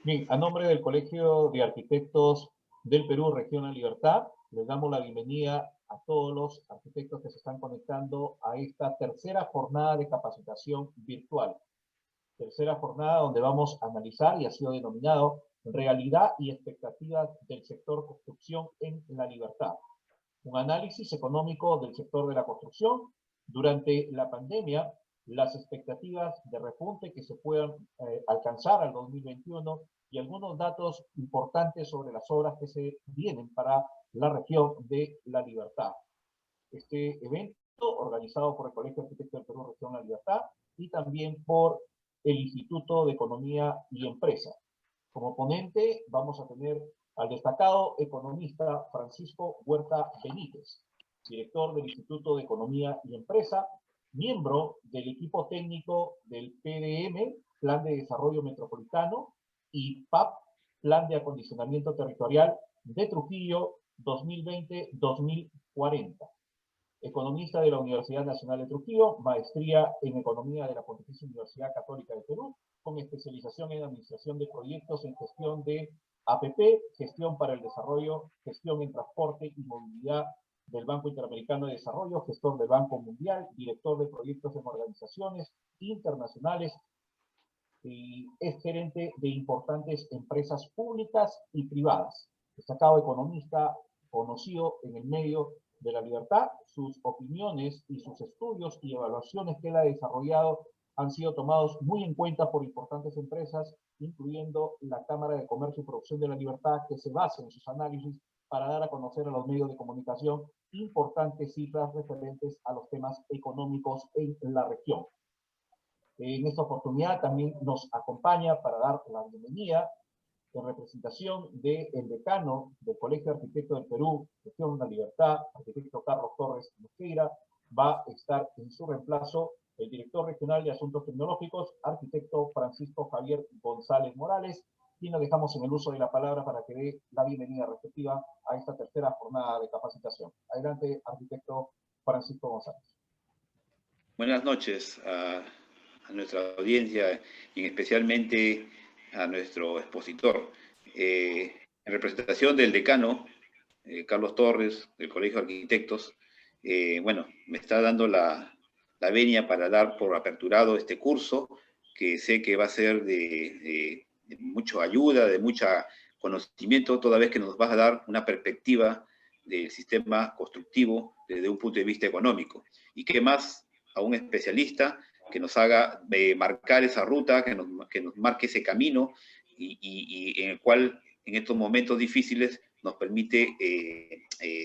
Bien, a nombre del Colegio de Arquitectos del Perú, Región La Libertad, les damos la bienvenida a todos los arquitectos que se están conectando a esta tercera jornada de capacitación virtual. Tercera jornada donde vamos a analizar, y ha sido denominado, realidad y expectativas del sector construcción en La Libertad. Un análisis económico del sector de la construcción durante la pandemia, las expectativas de repunte que se puedan alcanzar al 2021 y algunos datos importantes sobre las obras que se vienen para la región de La Libertad. Este evento, organizado por el Colegio de Arquitectos del Perú, Región La Libertad, y también por el Instituto de Economía y Empresa. Como ponente vamos a tener al destacado economista Francisco Huerta Benítez, director del Instituto de Economía y Empresa, miembro del equipo técnico del PDM, Plan de Desarrollo Metropolitano, y PAP, Plan de Acondicionamiento Territorial de Trujillo 2020-2040. Economista de la Universidad Nacional de Trujillo, maestría en Economía de la Pontificia Universidad Católica de Perú, con especialización en Administración de Proyectos en Gestión de APP, Gestión para el Desarrollo, Gestión en Transporte y Movilidad del Banco Interamericano de Desarrollo, gestor del Banco Mundial, director de proyectos en organizaciones internacionales, y es gerente de importantes empresas públicas y privadas. Destacado economista, conocido en el medio de La Libertad, sus opiniones y sus estudios y evaluaciones que él ha desarrollado han sido tomados muy en cuenta por importantes empresas, incluyendo la Cámara de Comercio y Producción de La Libertad, que se basa en sus análisis para dar a conocer a los medios de comunicación importantes cifras referentes a los temas económicos en la región. En esta oportunidad también nos acompaña para dar la bienvenida en representación del decano del Colegio de Arquitectos del Perú, Región La Libertad, arquitecto Carlos Torres Mosqueira. Va a estar en su reemplazo el director regional de Asuntos Tecnológicos, arquitecto Francisco Javier González Morales, y nos dejamos en el uso de la palabra para que dé la bienvenida respectiva a esta tercera jornada de capacitación. Adelante, arquitecto Francisco González. Buenas noches a nuestra audiencia y especialmente a nuestro expositor. En representación del decano, Carlos Torres, del Colegio de Arquitectos, bueno, me está dando la venia para dar por aperturado este curso, que sé que va a ser de mucha ayuda, de mucho conocimiento, toda vez que nos va a dar una perspectiva del sistema constructivo desde un punto de vista económico. Y qué más a un especialista que nos haga marcar esa ruta, que nos marque ese camino y en el cual en estos momentos difíciles nos permite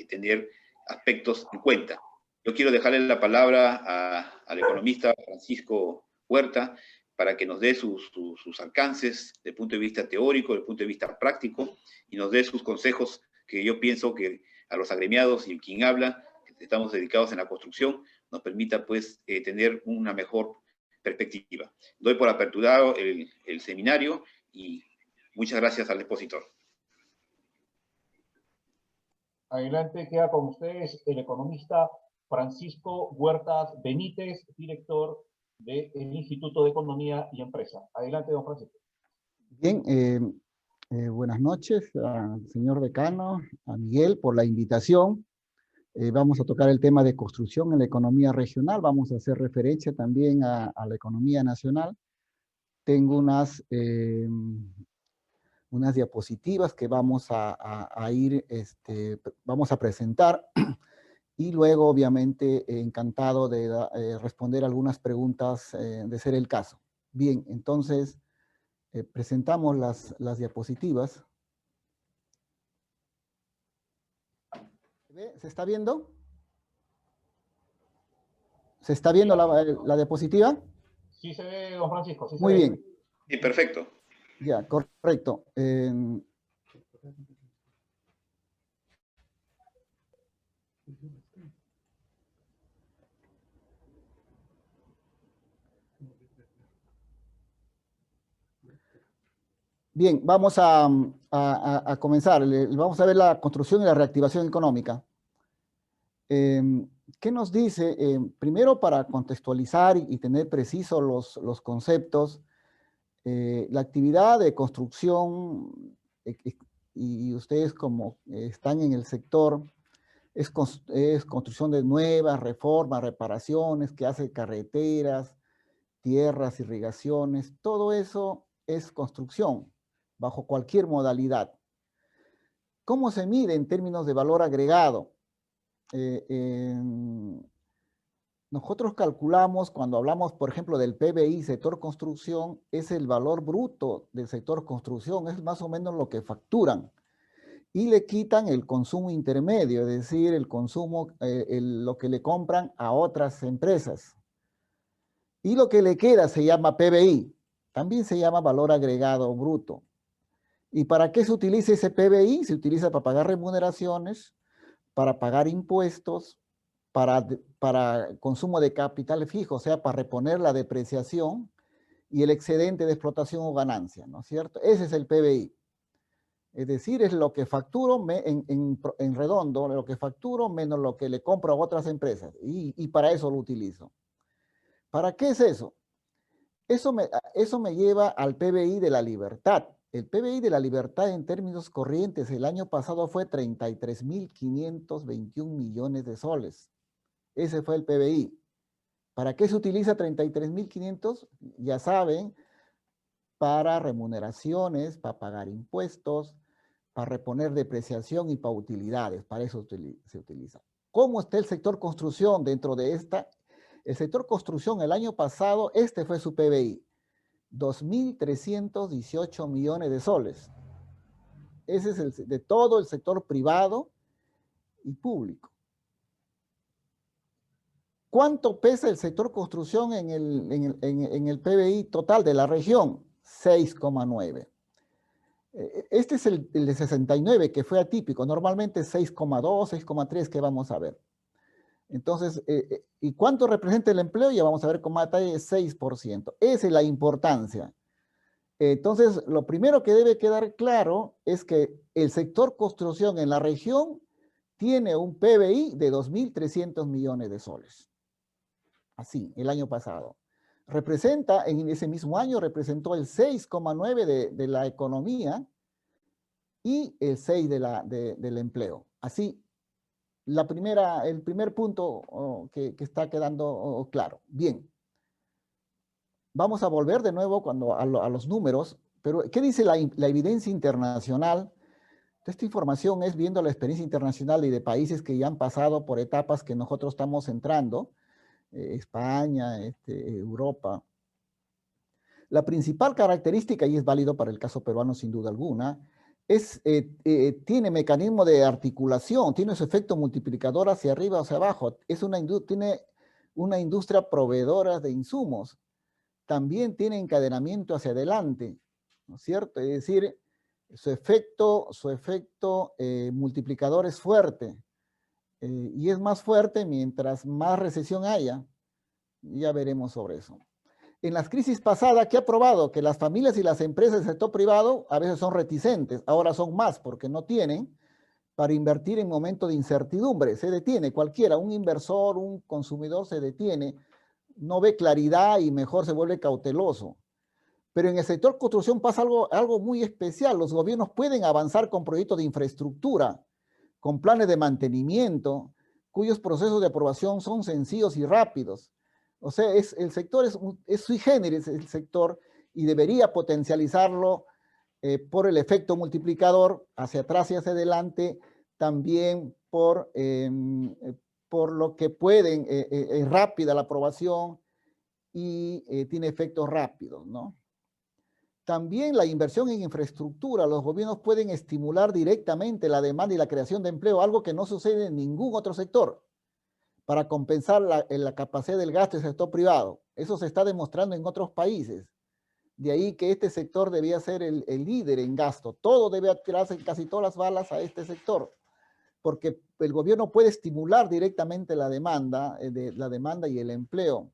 tener aspectos en cuenta. Yo quiero dejarle la palabra al economista Francisco Huerta para que nos dé sus alcances desde el punto de vista teórico, desde el punto de vista práctico, y nos dé sus consejos que yo pienso que a los agremiados y quien habla, que estamos dedicados en la construcción, nos permita pues tener una mejor perspectiva. Doy por aperturado el seminario y muchas gracias al expositor. Adelante, queda con ustedes el economista Francisco Huertas Benítez, director del Instituto de Economía y Empresa. Adelante, don Francisco. Bien, buenas noches al señor decano, a Miguel, por la invitación. Vamos a tocar el tema de construcción en la economía regional. Vamos a hacer referencia también a la economía nacional. Tengo unas diapositivas que vamos vamos a presentar y luego, obviamente, encantado de responder algunas preguntas de ser el caso. Bien, entonces, presentamos las diapositivas. ¿Se está viendo? ¿Se está viendo la diapositiva? Sí se ve, don Francisco. Sí se Muy ve. bien. Sí, perfecto. Ya, correcto. Bien, vamos a comenzar. Vamos a ver la construcción y la reactivación económica. ¿Qué nos dice? Primero, para contextualizar y tener precisos los conceptos, La actividad de construcción, y ustedes como están en el sector, es construcción de nuevas, reformas, reparaciones, que hace carreteras, tierras, irrigaciones, todo eso es construcción, bajo cualquier modalidad. ¿Cómo se mide en términos de valor agregado? Nosotros calculamos, cuando hablamos, por ejemplo, del PBI, sector construcción, es el valor bruto del sector construcción, es más o menos lo que facturan. Y le quitan el consumo intermedio, es decir, el consumo, lo que le compran a otras empresas. Y lo que le queda se llama PBI, también se llama valor agregado bruto. ¿Y para qué se utiliza ese PBI? Se utiliza para pagar remuneraciones, para pagar impuestos, para consumo de capital fijo, o sea, para reponer la depreciación y el excedente de explotación o ganancia, ¿no es cierto? Ese es el PBI. Es decir, es lo que facturo en redondo, lo que facturo menos lo que le compro a otras empresas. Y para eso lo utilizo. ¿Para qué es eso? Eso me lleva al PBI de la libertad. El PBI de la libertad en términos corrientes el año pasado fue 33.521 millones de soles. Ese fue el PBI. ¿Para qué se utiliza 33.500? Ya saben, para remuneraciones, para pagar impuestos, para reponer depreciación y para utilidades. Para eso se utiliza. ¿Cómo está el sector construcción dentro de esta? El sector construcción el año pasado, este fue su PBI, 2.318 millones de soles. Ese es de todo el sector privado y público. ¿Cuánto pesa el sector construcción en el PBI total de la región? 6,9. Este es el de 69, que fue atípico. Normalmente 6,2, 6,3 que vamos a ver. Entonces, ¿y cuánto representa el empleo? Ya vamos a ver con más detalle, 6%. Esa es la importancia. Entonces, lo primero que debe quedar claro es que el sector construcción en la región tiene un PBI de 2.300 millones de soles. Así, el año pasado. Representa, en ese mismo año, representó el 6,9 de la economía y el 6 del empleo. Así, el primer punto que está quedando claro. Bien. Vamos a volver de nuevo a los números, pero ¿qué dice la evidencia internacional? Esta información es viendo la experiencia internacional y de países que ya han pasado por etapas que nosotros estamos entrando, España, Europa. La principal característica, y es válido para el caso peruano sin duda alguna, tiene mecanismo de articulación, tiene su efecto multiplicador hacia arriba o hacia abajo, tiene una industria proveedora de insumos, también tiene encadenamiento hacia adelante, ¿no es cierto? Es decir, su efecto multiplicador es fuerte, y es más fuerte mientras más recesión haya. Ya veremos sobre eso. En las crisis pasadas, ¿qué ha probado? Que las familias y las empresas del sector privado a veces son reticentes, ahora son más porque no tienen para invertir en momentos de incertidumbre. Se detiene cualquiera, un inversor, un consumidor se detiene, no ve claridad y mejor se vuelve cauteloso. Pero en el sector construcción pasa algo muy especial. Los gobiernos pueden avanzar con proyectos de infraestructura, con planes de mantenimiento, cuyos procesos de aprobación son sencillos y rápidos. O sea, el sector es sui generis, el sector, y debería potencializarlo por el efecto multiplicador hacia atrás y hacia adelante, también por lo que es rápida la aprobación y tiene efectos rápidos, ¿no? También la inversión en infraestructura, los gobiernos pueden estimular directamente la demanda y la creación de empleo, algo que no sucede en ningún otro sector, para compensar la capacidad del gasto del sector privado. Eso se está demostrando en otros países. De ahí que este sector debía ser el líder en gasto. Todo debe tirarse, casi todas las balas a este sector, porque el gobierno puede estimular directamente la demanda y el empleo.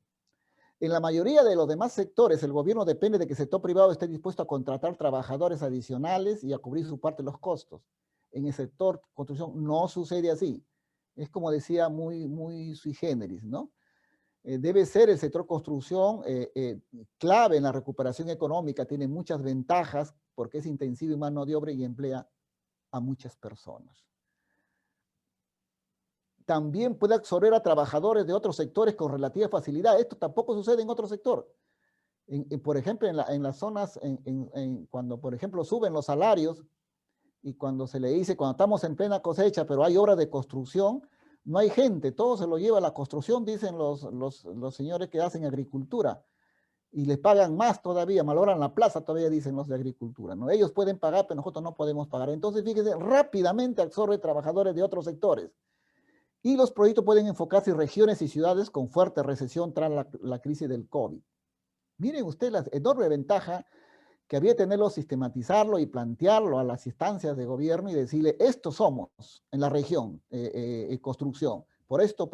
En la mayoría de los demás sectores, el gobierno depende de que el sector privado esté dispuesto a contratar trabajadores adicionales y a cubrir su parte de los costos. En el sector construcción no sucede así. Es como decía, muy sui generis, ¿no? debe ser el sector construcción clave en la recuperación económica, tiene muchas ventajas porque es intensivo en mano de obra y emplea a muchas personas. También puede absorber a trabajadores de otros sectores con relativa facilidad. Esto tampoco sucede en otro sector. Por ejemplo, en las zonas, cuando por ejemplo suben los salarios y cuando se le dice, cuando estamos en plena cosecha, pero hay obras de construcción, no hay gente, todo se lo lleva a la construcción, dicen los señores que hacen agricultura, y les pagan más todavía, malogran la plaza todavía, dicen los de agricultura, ¿no? Ellos pueden pagar, pero nosotros no podemos pagar. Entonces, fíjense, rápidamente absorbe trabajadores de otros sectores. Y los proyectos pueden enfocarse en regiones y ciudades con fuerte recesión tras la crisis del COVID. Miren ustedes la enorme ventaja que había que tenerlo, sistematizarlo y plantearlo a las instancias de gobierno y decirle, estos somos en la región, construcción, por esto,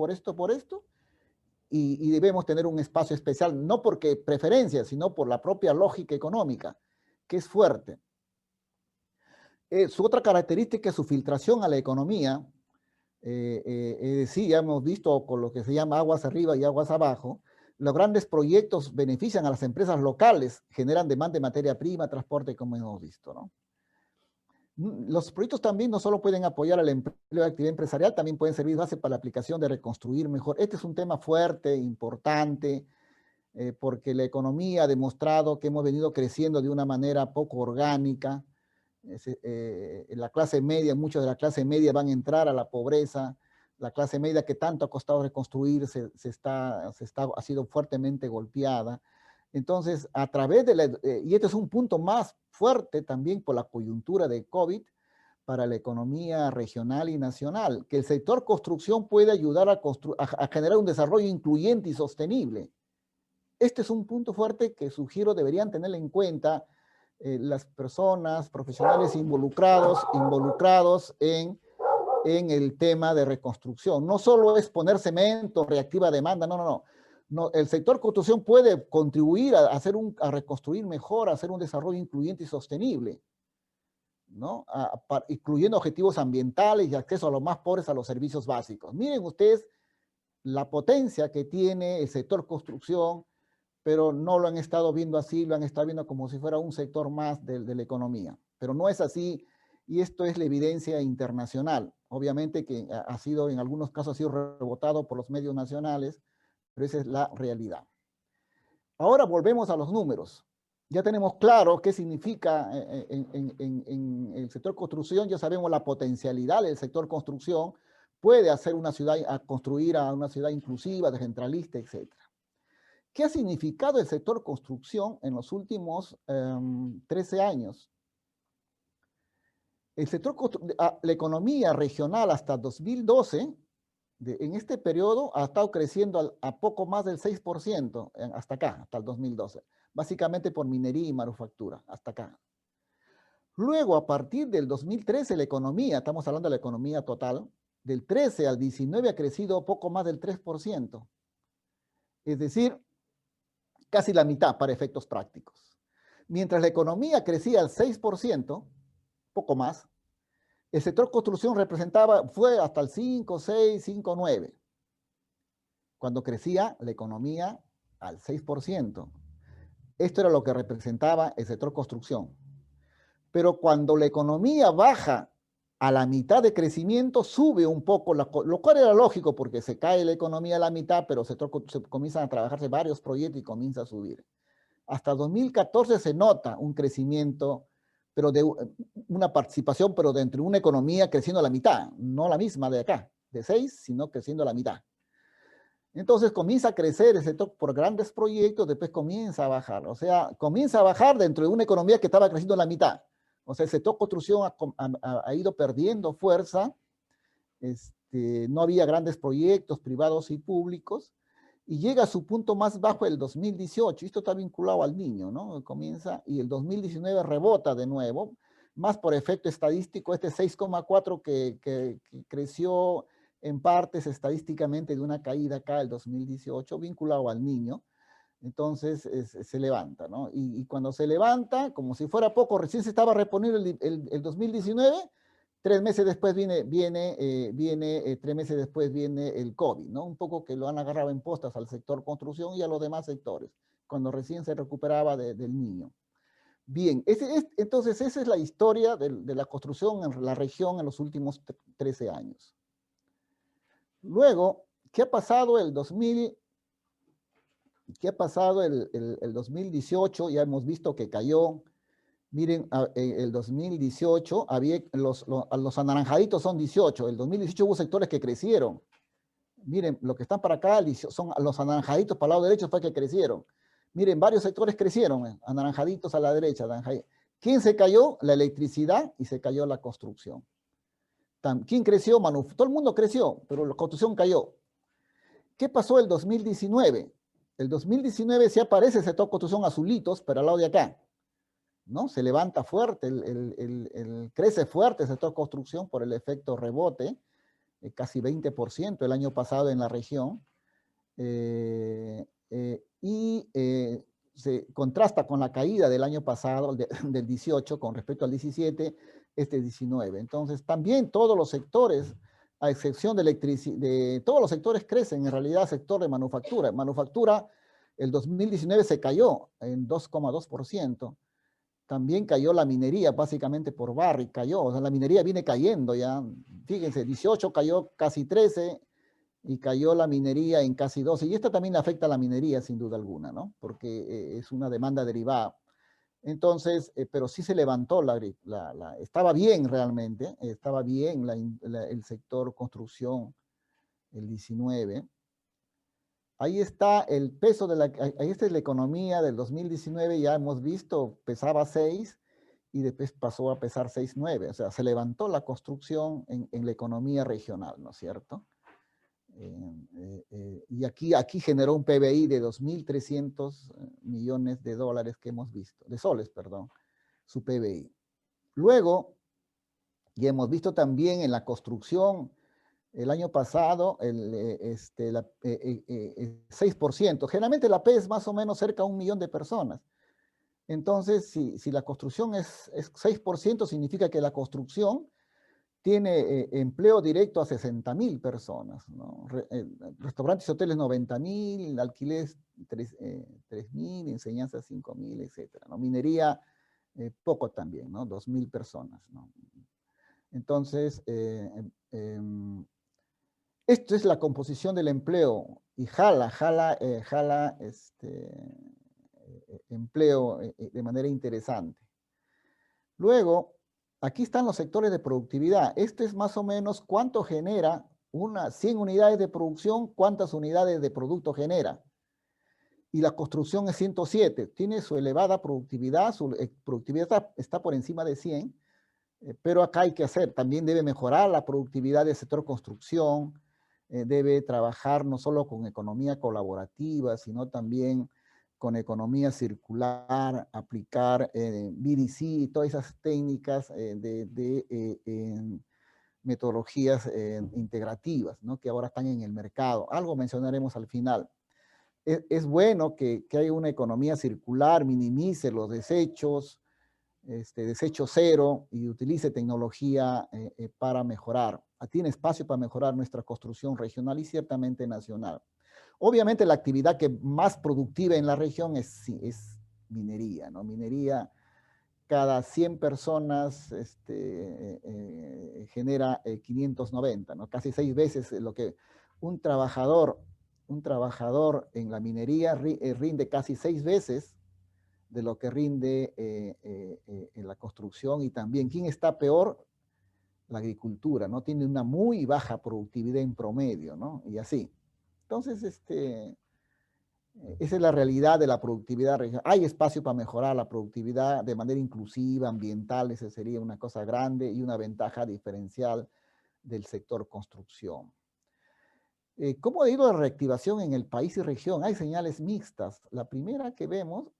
y debemos tener un espacio especial, no porque preferencia, sino por la propia lógica económica, que es fuerte. Su otra característica es su filtración a la economía, es decir, ya hemos visto con lo que se llama aguas arriba y aguas abajo, los grandes proyectos benefician a las empresas locales, generan demanda de materia prima, transporte, como hemos visto, ¿no? Los proyectos también no solo pueden apoyar al empleo de actividad empresarial, también pueden servir de base para la aplicación de reconstruir mejor. Este es un tema fuerte, importante, porque la economía ha demostrado que hemos venido creciendo de una manera poco orgánica. La clase media, muchos de la clase media van a entrar a la pobreza. La clase media que tanto ha costado reconstruir ha sido fuertemente golpeada. Entonces, a través de y este es un punto más fuerte también por la coyuntura de COVID para la economía regional y nacional, que el sector construcción puede ayudar a generar un desarrollo incluyente y sostenible. Este es un punto fuerte que sugiero deberían tener en cuenta las personas, profesionales involucrados en el tema de reconstrucción. No solo es poner cemento, reactiva demanda, no, el sector construcción puede contribuir a reconstruir mejor, a hacer un desarrollo incluyente y sostenible, ¿no? Incluyendo objetivos ambientales y acceso a los más pobres a los servicios básicos. Miren ustedes la potencia que tiene el sector construcción, pero no lo han estado viendo así, lo han estado viendo como si fuera un sector más de la economía. Pero no es así, y esto es la evidencia internacional. Obviamente que ha sido, en algunos casos, ha sido rebotado por los medios nacionales, pero esa es la realidad. Ahora volvemos a los números. Ya tenemos claro qué significa en el sector construcción, ya sabemos la potencialidad del sector construcción, puede hacer una ciudad, construir a una ciudad inclusiva, descentralista, etc. ¿Qué ha significado el sector construcción en los últimos 13 años? El sector la economía regional hasta 2012, en este periodo, ha estado creciendo a poco más del 6% hasta acá, hasta el 2012. Básicamente por minería y manufactura, hasta acá. Luego, a partir del 2013, la economía, estamos hablando de la economía total, del 13 al 19 ha crecido poco más del 3%. Es decir, casi la mitad para efectos prácticos. Mientras la economía crecía al 6%, poco más, el sector construcción fue hasta el 5, 6, 5, 9, cuando crecía la economía al 6%. Esto era lo que representaba el sector construcción. Pero cuando la economía baja a la mitad de crecimiento, sube un poco, lo cual era lógico porque se cae la economía a la mitad, pero se comienzan a trabajarse varios proyectos y comienza a subir. Hasta 2014 se nota un crecimiento, pero de una participación, pero dentro de una economía creciendo a la mitad, no la misma de acá, de 6, sino creciendo a la mitad. Entonces comienza a crecer el sector por grandes proyectos, después comienza a bajar. O sea, comienza a bajar dentro de una economía que estaba creciendo a la mitad. O sea, el sector construcción ha ido perdiendo fuerza. No había grandes proyectos privados y públicos. Y llega a su punto más bajo el 2018. Esto está vinculado al niño, ¿no? Comienza y el 2019 rebota de nuevo, más por efecto estadístico, este 6,4 que creció en partes estadísticamente de una caída acá el 2018, vinculado al niño. Entonces se levanta, ¿no? Y cuando se levanta, como si fuera poco, recién se estaba reponiendo el 2019, 3 meses después viene 3 meses después viene el COVID, ¿no? Un poco que lo han agarrado en postas al sector construcción y a los demás sectores, cuando recién se recuperaba del niño. Bien, entonces esa es la historia de la construcción en la región en los últimos 13 años. Luego, ¿qué ha pasado el 2018? Ya hemos visto que cayó. Miren, el 2018, los anaranjaditos son 18. El 2018 hubo sectores que crecieron. Miren, lo que están para acá son los anaranjaditos para el lado derecho fue que crecieron. Miren, varios sectores crecieron, anaranjaditos a la derecha. ¿Quién se cayó? La electricidad y se cayó la construcción. ¿Quién creció? Todo el mundo creció, pero la construcción cayó. ¿Qué pasó el 2019? El 2019 sí aparece el sector construcción azulitos, pero al lado de acá, ¿no? Se levanta fuerte, crece fuerte el sector construcción por el efecto rebote, casi 20% el año pasado en la región, se contrasta con la caída del año pasado, del 18, con respecto al 17, este 19. Entonces, también todos los sectores, a excepción de electricidad, todos los sectores crecen, en realidad, sector de manufactura. Manufactura, el 2019 se cayó en 2,2%. También cayó la minería, básicamente por Barrick cayó. O sea, la minería viene cayendo ya. Fíjense, 18 cayó casi 13 y cayó la minería en casi 12. Y esta también afecta a la minería, sin duda alguna, ¿no? Porque es una demanda derivada. Entonces, pero sí se levantó, estaba bien realmente, estaba bien el sector construcción, el 19. Ahí está el peso ahí está la economía del 2019, ya hemos visto, pesaba 6 y después pasó a pesar 6,9. O sea, se levantó la construcción en la economía regional, ¿no es cierto? Y aquí generó un PBI de 2.300 millones de dólares que hemos visto, de soles, perdón, su PBI. Luego, ya hemos visto también en la construcción, el año pasado, el 6%. Generalmente la P es más o menos cerca de 1 millón de personas. Entonces, si la construcción es 6%, significa que la construcción tiene empleo directo a 60.000 personas, ¿no? Restaurantes y hoteles 90.000, alquileres 3.000, enseñanzas 5.000, etc. ¿no? Minería poco también, ¿no? 2.000 personas, ¿no? Entonces, esto es la composición del empleo y jala empleo de manera interesante. Luego, aquí están los sectores de productividad. Esto es más o menos cuánto genera 100 unidades de producción, cuántas unidades de producto genera. Y la construcción es 107. Tiene su elevada productividad, su productividad está por encima de 100, pero acá hay que hacer, también debe mejorar la productividad del sector construcción, debe trabajar no solo con economía colaborativa, sino también con economía circular, aplicar BDC y todas esas técnicas metodologías integrativas, ¿no? Que ahora están en el mercado. Algo mencionaremos al final. Es bueno que haya una economía circular, minimice los desechos, desecho cero y utilice tecnología para mejorar. Tiene espacio para mejorar nuestra construcción regional y ciertamente nacional. Obviamente la actividad que más productiva en la región es minería, ¿no? Minería, cada 100 personas genera 590, ¿no? Casi 6 veces lo que un trabajador en la minería rinde casi 6 veces de lo que rinde en la construcción. Y también, ¿quién está peor? La agricultura, ¿no? Tiene una muy baja productividad en promedio, ¿no? Y así. Entonces, esa es la realidad de la productividad regional. Hay espacio para mejorar la productividad de manera inclusiva, ambiental, esa sería una cosa grande y una ventaja diferencial del sector construcción. ¿Cómo ha ido la reactivación en el país y región? Hay señales mixtas. La primera que vemos,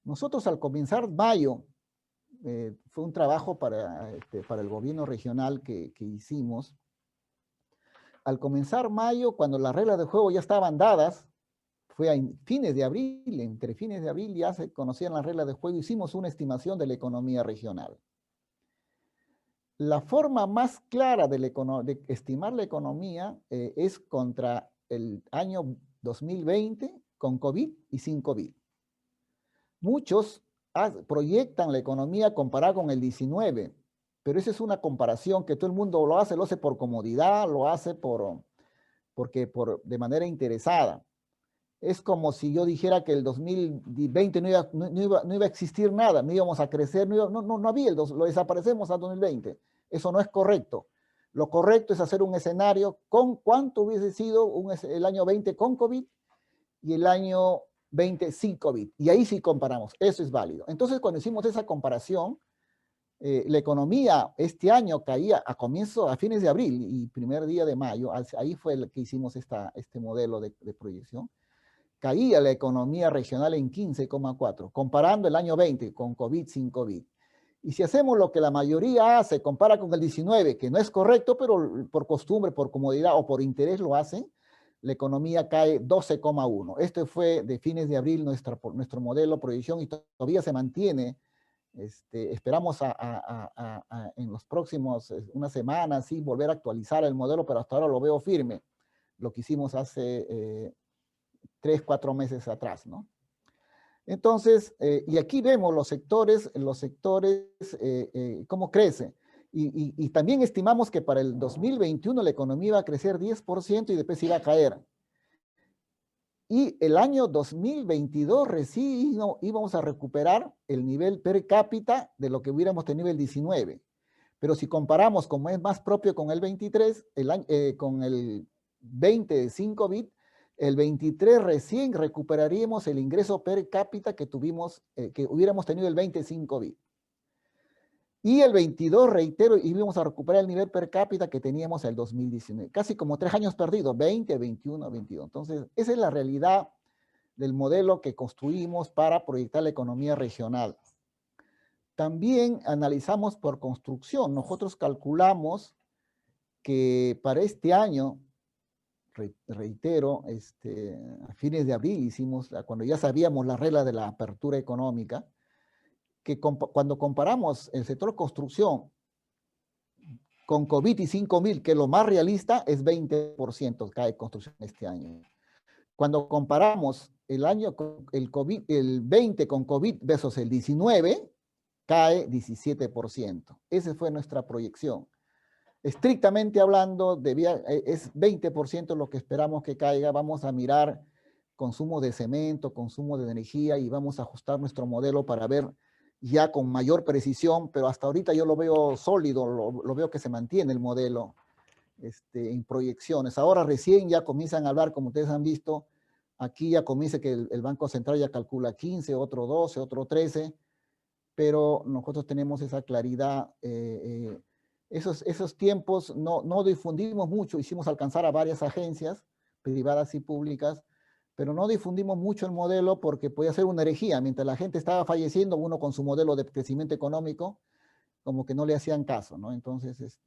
nosotros al comenzar mayo, fue un trabajo para el gobierno regional que hicimos. Al comenzar mayo, cuando las reglas de juego ya estaban dadas, fue a fines de abril, entre fines de abril ya se conocían las reglas de juego, hicimos una estimación de la economía regional. La forma más clara de estimar la economía es contra el año 2020 con COVID y sin COVID. Muchos proyectan la economía comparada con el 19, pero esa es una comparación que todo el mundo lo hace por comodidad, lo hace de manera interesada. Es como si yo dijera que el 2020 no iba a existir nada, no íbamos a crecer, no había, lo desaparecemos al 2020. Eso no es correcto. Lo correcto es hacer un escenario con cuánto hubiese sido el año 20 con COVID y el año 20 sin COVID. Y ahí sí comparamos, eso es válido. Entonces, cuando hicimos esa comparación, la economía este año caía a fines de abril y primer día de mayo, ahí fue el que hicimos este modelo de proyección. Caía la economía regional en 15,4, comparando el año 20 con COVID, sin COVID. Y si hacemos lo que la mayoría hace, compara con el 19, que no es correcto, pero por costumbre, por comodidad o por interés lo hacen, la economía cae 12,1. Este fue de fines de abril nuestro modelo, proyección, y todavía se mantiene. Esperamos en los próximos, unas semanas, sí, volver a actualizar el modelo, pero hasta ahora lo veo firme, lo que hicimos hace 3, 4 meses atrás, ¿no? Entonces, y aquí vemos los sectores cómo crece. Y también estimamos que para el 2021 la economía iba a crecer 10% y después iba a caer. Y el año 2022 recién íbamos a recuperar el nivel per cápita de lo que hubiéramos tenido el 19. Pero si comparamos, como es más propio con el 23, con el 20 sin COVID, el 23 recién recuperaríamos el ingreso per cápita que hubiéramos tenido el 20 sin COVID. Y el 22, reitero, íbamos a recuperar el nivel per cápita que teníamos el 2019. Casi como 3 años perdidos, 20, 21, 22. Entonces, esa es la realidad del modelo que construimos para proyectar la economía regional. También analizamos por construcción. Nosotros calculamos que para este año, reitero, a fines de abril hicimos, cuando ya sabíamos la regla de la apertura económica, que cuando comparamos el sector construcción con COVID y sin COVID, que lo más realista es 20% cae construcción este año. Cuando comparamos el 20 con COVID versus el 19, cae 17%. Esa fue nuestra proyección. Estrictamente hablando, es 20% lo que esperamos que caiga. Vamos a mirar consumo de cemento, consumo de energía y vamos a ajustar nuestro modelo para ver ya con mayor precisión, pero hasta ahorita yo lo veo sólido, lo veo que se mantiene el modelo en proyecciones. Ahora recién ya comienzan a hablar, como ustedes han visto, aquí ya comienza que el Banco Central ya calcula 15, otro 12, otro 13, pero nosotros tenemos esa claridad. Esos tiempos no difundimos mucho, hicimos alcanzar a varias agencias privadas y públicas, pero no difundimos mucho el modelo porque podía ser una herejía. Mientras la gente estaba falleciendo, uno con su modelo de crecimiento económico, como que no le hacían caso, ¿no? Entonces,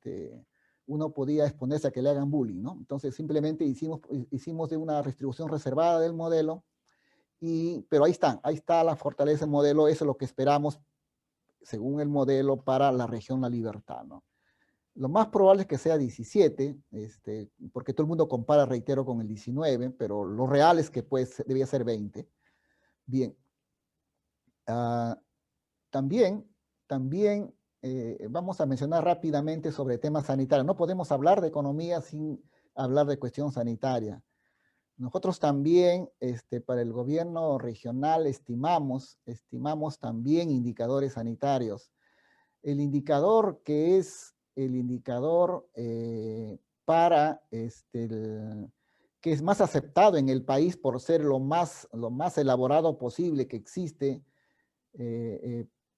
uno podía exponerse a que le hagan bullying, ¿no? Entonces, simplemente hicimos de una distribución reservada del modelo, pero ahí está la fortaleza del modelo, eso es lo que esperamos según el modelo para la región La Libertad, ¿no? Lo más probable es que sea 17, porque todo el mundo compara, reitero, con el 19, pero lo real es que debía ser 20. Bien. También vamos a mencionar rápidamente sobre temas sanitarios. No podemos hablar de economía sin hablar de cuestión sanitaria. Nosotros también, para el gobierno regional, estimamos también indicadores sanitarios. El indicador que es el indicador que es más aceptado en el país por ser lo más elaborado posible que existe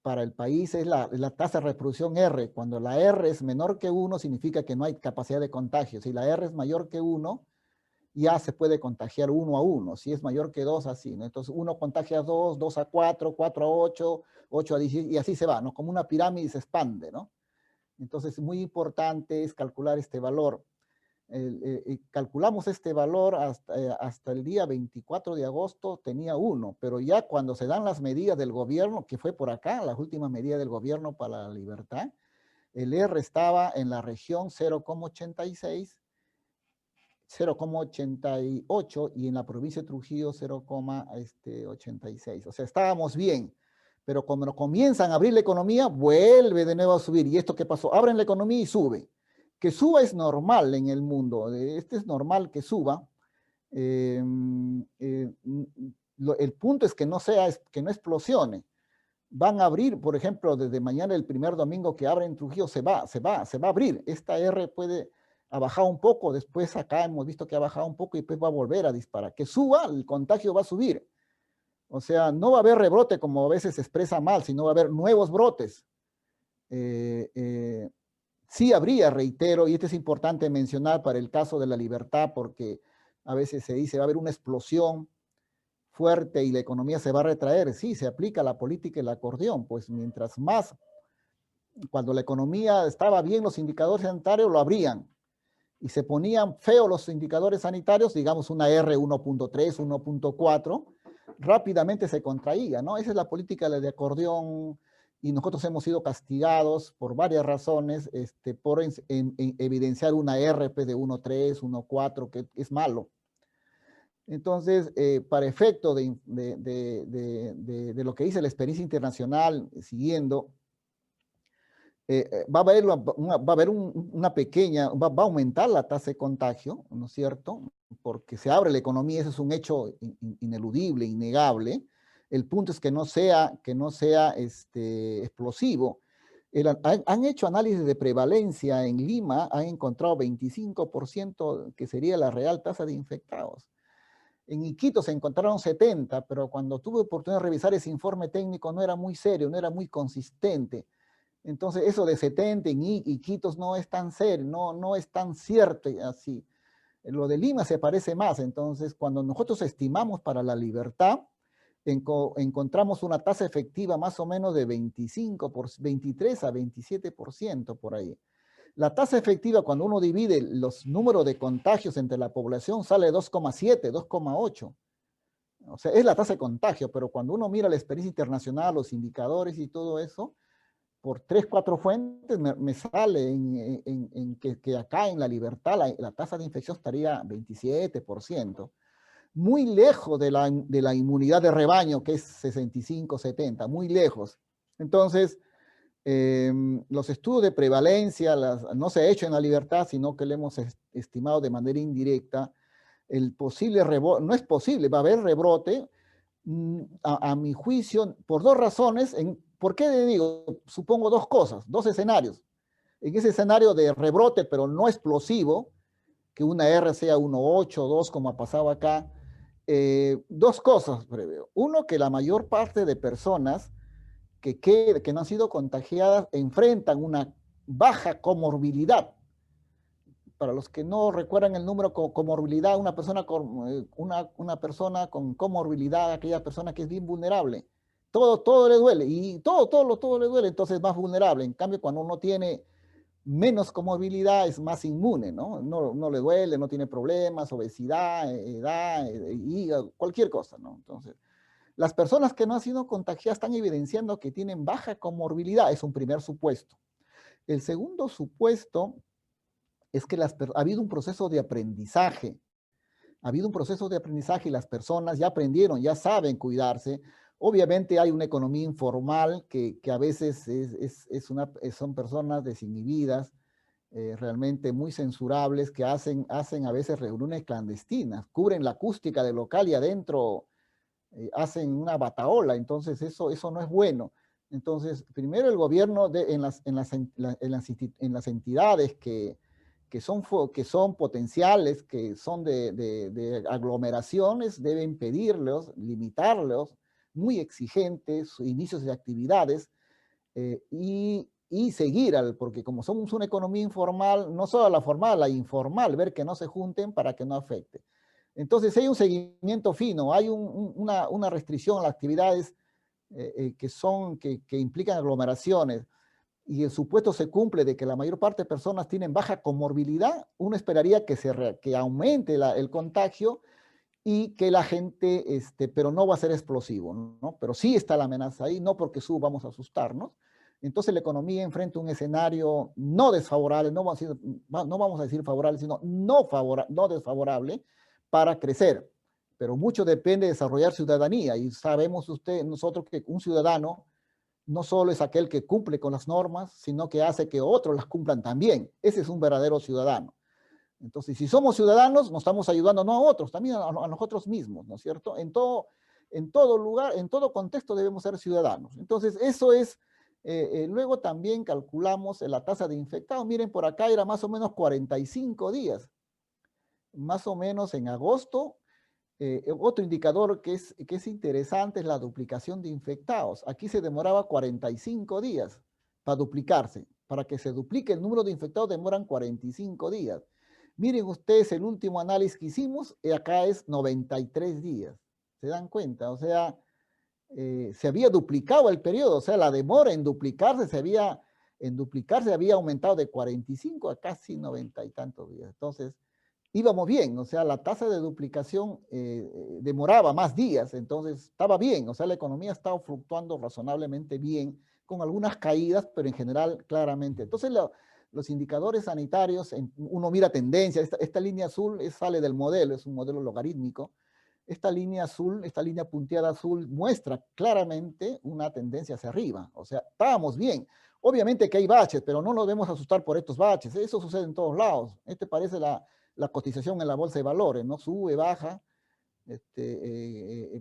para el país es la tasa de reproducción R. Cuando la R es menor que 1 significa que no hay capacidad de contagio. Si la R es mayor que 1, ya se puede contagiar 1 a 1. Si es mayor que 2, así, ¿no? Entonces 1 contagia a 2, 2 a 4, 4 a 8, 8 a 10, y así se va, ¿no? Como una pirámide se expande, ¿no? Entonces, muy importante es calcular este valor. Calculamos este valor hasta el día 24 de agosto, tenía 1, pero ya cuando se dan las medidas del gobierno, que fue por acá, las últimas medidas del gobierno para la libertad, el R estaba en la región 0,86, 0,88 y en la provincia de Trujillo 0,86. O sea, estábamos bien, pero cuando comienzan a abrir la economía, vuelve de nuevo a subir. ¿Y esto qué pasó? Abren la economía y sube. Que suba es normal en el mundo, es normal que suba. El punto es que no explosione. Van a abrir, por ejemplo, desde mañana el primer domingo que abren Trujillo, se va a abrir. Esta R puede ha bajado un poco, después acá hemos visto que ha bajado un poco y después va a volver a disparar. Que suba, el contagio va a subir. O sea, no va a haber rebrote como a veces se expresa mal, sino va a haber nuevos brotes. Sí habría, reitero, y esto es importante mencionar para el caso de La Libertad, porque a veces se dice va a haber una explosión fuerte y la economía se va a retraer. Sí, se aplica la política y el acordeón, pues mientras más, cuando la economía estaba bien, los indicadores sanitarios lo abrían, y se ponían feos los indicadores sanitarios, digamos una R 1.3, 1.4, rápidamente se contraía, ¿no? Esa es la política de acordeón, y nosotros hemos sido castigados por varias razones por evidenciar una RP de 1.3, 1.4, que es malo. Entonces, para efecto de lo que dice la experiencia internacional, siguiendo, va a haber una pequeña, va a aumentar la tasa de contagio, ¿no es cierto? Porque se abre la economía, ese es un hecho ineludible, innegable. El punto es que no sea explosivo. Han hecho análisis de prevalencia en Lima, han encontrado 25% que sería la real tasa de infectados. En Iquitos se encontraron 70, pero cuando tuve oportunidad de revisar ese informe técnico no era muy serio, no era muy consistente. Entonces, eso de 70 en Iquitos no es tan serio, no es tan cierto así. Lo de Lima se parece más. Entonces, cuando nosotros estimamos para La Libertad, encontramos una tasa efectiva más o menos de 23 a 27% por ahí. La tasa efectiva, cuando uno divide los números de contagios entre la población, sale 2,7, 2,8. O sea, es la tasa de contagio, pero cuando uno mira la experiencia internacional, los indicadores y todo eso, por 3, 4 fuentes me sale que acá en La Libertad la tasa de infección estaría 27%, muy lejos de la inmunidad de rebaño, que es 65, 70, muy lejos. Entonces, los estudios de prevalencia no se ha hecho en La Libertad, sino que le hemos estimado de manera indirecta. El posible rebrote, no es posible, va a haber rebrote, a mi juicio, por 2 razones. ¿Por qué le digo? Supongo 2 cosas, 2 escenarios. En ese escenario de rebrote, pero no explosivo, que una R sea 1.8, 2, como ha pasado acá, 2 cosas preveo. Uno, que la mayor parte de personas que no han sido contagiadas enfrentan una baja comorbilidad. Para los que no recuerdan el número comorbilidad, una persona con comorbilidad, aquella persona que es bien vulnerable, todo le duele, y todo le duele, entonces es más vulnerable. En cambio, cuando uno tiene menos comorbilidad, es más inmune, ¿no? No le duele, no tiene problemas, obesidad, edad, hígado, cualquier cosa, ¿no? Entonces, las personas que no han sido contagiadas están evidenciando que tienen baja comorbilidad, es un primer supuesto. El segundo supuesto es que ha habido un proceso de aprendizaje. Ha habido un proceso de aprendizaje y las personas ya aprendieron, ya saben cuidarse. Obviamente hay una economía informal que a veces son personas desinhibidas, realmente muy censurables, que hacen a veces reuniones clandestinas, cubren la acústica del local y adentro hacen una batahola. Entonces eso no es bueno. Entonces, primero el gobierno en las entidades que son potenciales, que son de aglomeraciones, deben pedirlos, limitarlos, muy exigentes, inicios de actividades, y seguir, porque como somos una economía informal, no solo la formal, la informal, ver que no se junten para que no afecte. Entonces hay un seguimiento fino, hay una restricción a las actividades que implican aglomeraciones, y el supuesto se cumple de que la mayor parte de personas tienen baja comorbilidad. Uno esperaría que aumente el contagio y que la gente, pero no va a ser explosivo, ¿no? Pero sí está la amenaza ahí, no porque vamos a asustarnos. Entonces la economía enfrenta un escenario no desfavorable, no vamos a decir favorable, sino no desfavorable para crecer. Pero mucho depende de desarrollar ciudadanía, y sabemos nosotros que un ciudadano no solo es aquel que cumple con las normas, sino que hace que otros las cumplan también. Ese es un verdadero ciudadano. Entonces, si somos ciudadanos, nos estamos ayudando no a otros, también a nosotros mismos, ¿no es cierto? En todo lugar, en todo contexto debemos ser ciudadanos. Entonces, eso es, luego también calculamos la tasa de infectados. Miren, por acá era más o menos 45 días. Más o menos en agosto. Otro indicador que es interesante es la duplicación de infectados. Aquí se demoraba 45 días para duplicarse. Para que se duplique el número de infectados demoran 45 días. Miren ustedes el último análisis que hicimos, acá es 93 días. ¿Se dan cuenta? O sea, se había duplicado el periodo, o sea, la demora en duplicarse había aumentado de 45 a casi 90 y tantos días. Entonces, íbamos bien, o sea, la tasa de duplicación demoraba más días, entonces estaba bien, o sea, la economía estaba fluctuando razonablemente bien, con algunas caídas, pero en general claramente. Entonces, los indicadores sanitarios, uno mira tendencia, esta línea azul sale del modelo, es un modelo logarítmico. Esta línea azul, esta línea punteada azul muestra claramente una tendencia hacia arriba, o sea, estábamos bien. Obviamente que hay baches, pero no nos debemos asustar por estos baches, eso sucede en todos lados. Parece la cotización en la bolsa de valores, ¿no? Sube, baja,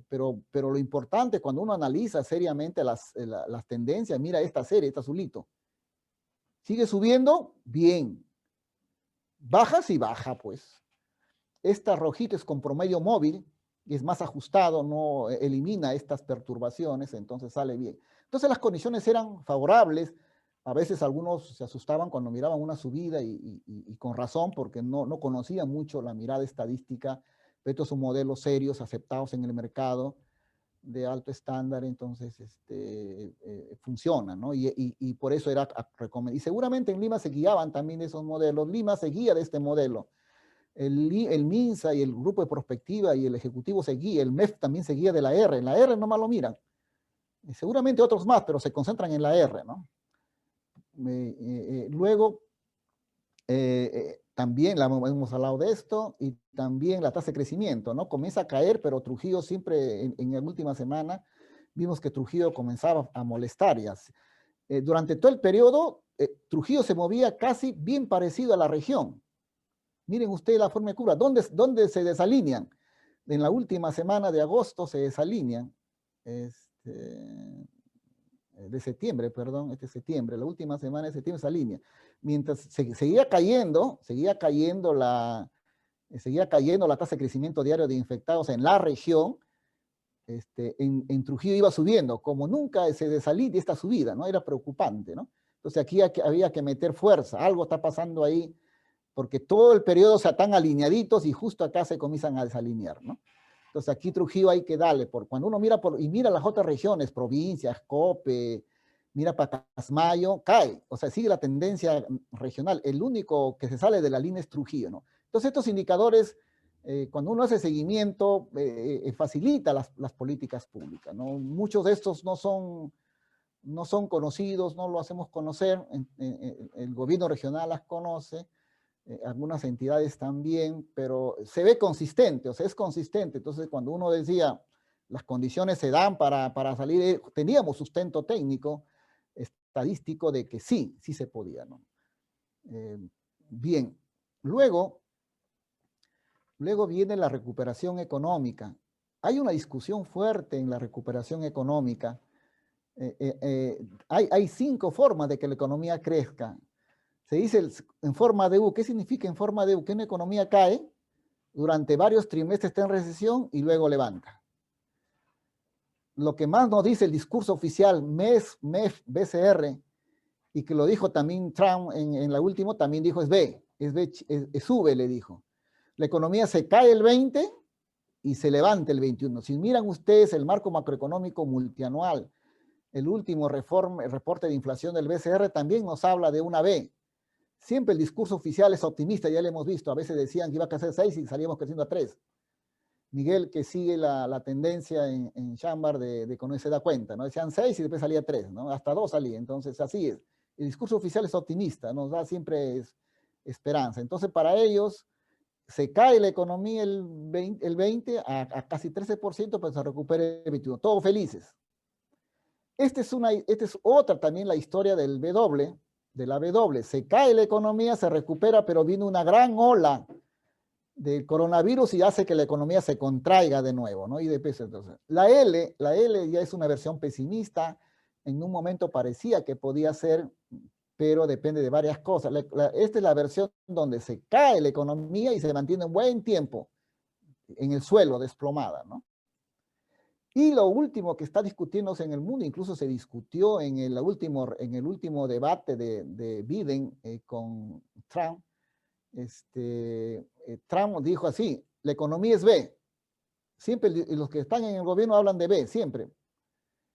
pero lo importante cuando uno analiza seriamente las tendencias, mira esta serie, este azulito. ¿Sigue subiendo? Bien. ¿Baja? Sí baja, pues. Esta rojita es con promedio móvil, y es más ajustado, no elimina estas perturbaciones, entonces sale bien. Entonces las condiciones eran favorables. A veces algunos se asustaban cuando miraban una subida y con razón, porque no conocían mucho la mirada estadística. Estos son modelos serios, aceptados en el mercado, de alto estándar, entonces funciona, ¿no? Y por eso era recomendable. Y seguramente en Lima se guiaban también de esos modelos. Lima se guía de este modelo. El MINSA y el grupo de prospectiva y el ejecutivo se guía, el MEF también se guía de la R. En la R nomás lo miran. Y seguramente otros más, pero se concentran en la R, ¿no? Luego, también hemos hablado de esto, y también la tasa de crecimiento, ¿no? Comienza a caer, pero Trujillo siempre, en la última semana, vimos que Trujillo comenzaba a molestar. Durante todo el periodo, Trujillo se movía casi bien parecido a la región. Miren ustedes la forma de curva, ¿dónde se desalinean? En la última semana de agosto se desalinean, de septiembre, perdón, septiembre, la última semana de septiembre se alinea. Mientras seguía cayendo la tasa de crecimiento diario de infectados en la región, en Trujillo iba subiendo, como nunca se desalinea esta subida, ¿no? Era preocupante, ¿no? Entonces aquí había que meter fuerza, algo está pasando ahí, porque todo el periodo se están alineaditos y justo acá se comienzan a desalinear, ¿no? Entonces aquí Trujillo hay que darle, cuando uno mira mira las otras regiones, provincias, Cope, mira Pacasmayo, cae, o sea, sigue la tendencia regional. El único que se sale de la línea es Trujillo, ¿no? Entonces estos indicadores, cuando uno hace seguimiento, facilita las políticas públicas, ¿no? Muchos de estos no son conocidos, no lo hacemos conocer, el gobierno regional las conoce, algunas entidades también, pero se ve consistente, o sea, es consistente. Entonces, cuando uno decía, las condiciones se dan para salir, teníamos sustento técnico, estadístico, de que sí se podía, ¿no? Bien, luego viene la recuperación económica. Hay una discusión fuerte en la recuperación económica. Hay 5 formas de que la economía crezca. Se dice en forma de U. ¿Qué significa en forma de U? Que una economía cae, durante varios trimestres está en recesión y luego levanta. Lo que más nos dice el discurso oficial MEF, BCR, y que lo dijo también Trump en la última, también dijo es sube, le dijo. La economía se cae el 20 y se levanta el 21. Si miran ustedes el marco macroeconómico multianual, el último reporte de inflación del BCR también nos habla de una B. Siempre el discurso oficial es optimista, ya lo hemos visto. A veces decían que iba a crecer 6 y salíamos creciendo a 3. Miguel, que sigue la tendencia en Chambar de cuando se da cuenta, ¿no? Decían 6 y después salía 3, ¿no? Hasta 2 salía, entonces así es. El discurso oficial es optimista, nos da siempre esperanza. Entonces para ellos se cae la economía el 20 a casi 13%, pues se recupera el 21%, todos felices. Esta es otra también la historia del W, de la W. Se cae la economía, se recupera, pero vino una gran ola del coronavirus y hace que la economía se contraiga de nuevo, ¿no? Y después, entonces, la L ya es una versión pesimista, en un momento parecía que podía ser, pero depende de varias cosas. Esta es la versión donde se cae la economía y se mantiene un buen tiempo en el suelo, desplomada, ¿no? Y lo último que está discutiéndose en el mundo, incluso se discutió en el último debate de Biden con Trump, Trump dijo así, la economía es B. Siempre los que están en el gobierno hablan de B, siempre.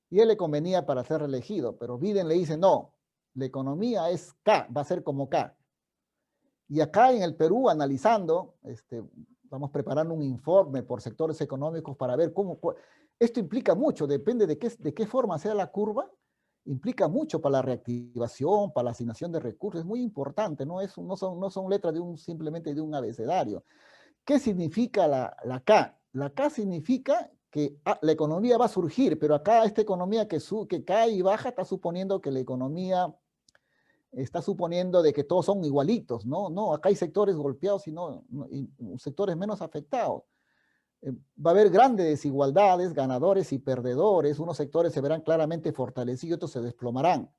Y él le convenía para ser reelegido, pero Biden le dice, no, la economía es K, va a ser como K. Y acá en el Perú, analizando, vamos preparando un informe por sectores económicos para ver cómo, esto implica mucho, depende de qué forma sea la curva, implica mucho para la reactivación, para la asignación de recursos, es muy importante, no son letras simplemente de un abecedario. ¿Qué significa la K? La K significa que la economía va a surgir, pero acá esta economía que cae y baja está suponiendo que la economía está suponiendo de que todos son igualitos, ¿no? No, acá hay sectores golpeados y sectores menos afectados. Va a haber grandes desigualdades, ganadores y perdedores. Unos sectores se verán claramente fortalecidos, otros se desplomarán,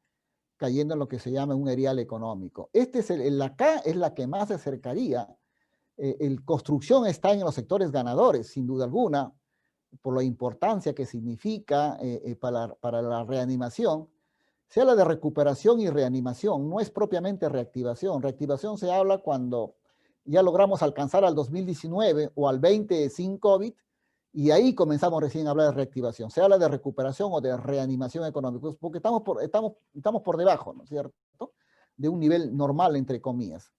cayendo en lo que se llama un erial económico. La K es la que más se acercaría. Construcción está en los sectores ganadores, sin duda alguna, por la importancia que significa para la reanimación. Se habla de recuperación y reanimación, no es propiamente reactivación. Reactivación se habla cuando ya logramos alcanzar al 2019 o al 20 sin COVID, y ahí comenzamos recién a hablar de reactivación. Se habla de recuperación o de reanimación económica, porque estamos por debajo, ¿no es cierto?, de un nivel normal, entre comillas.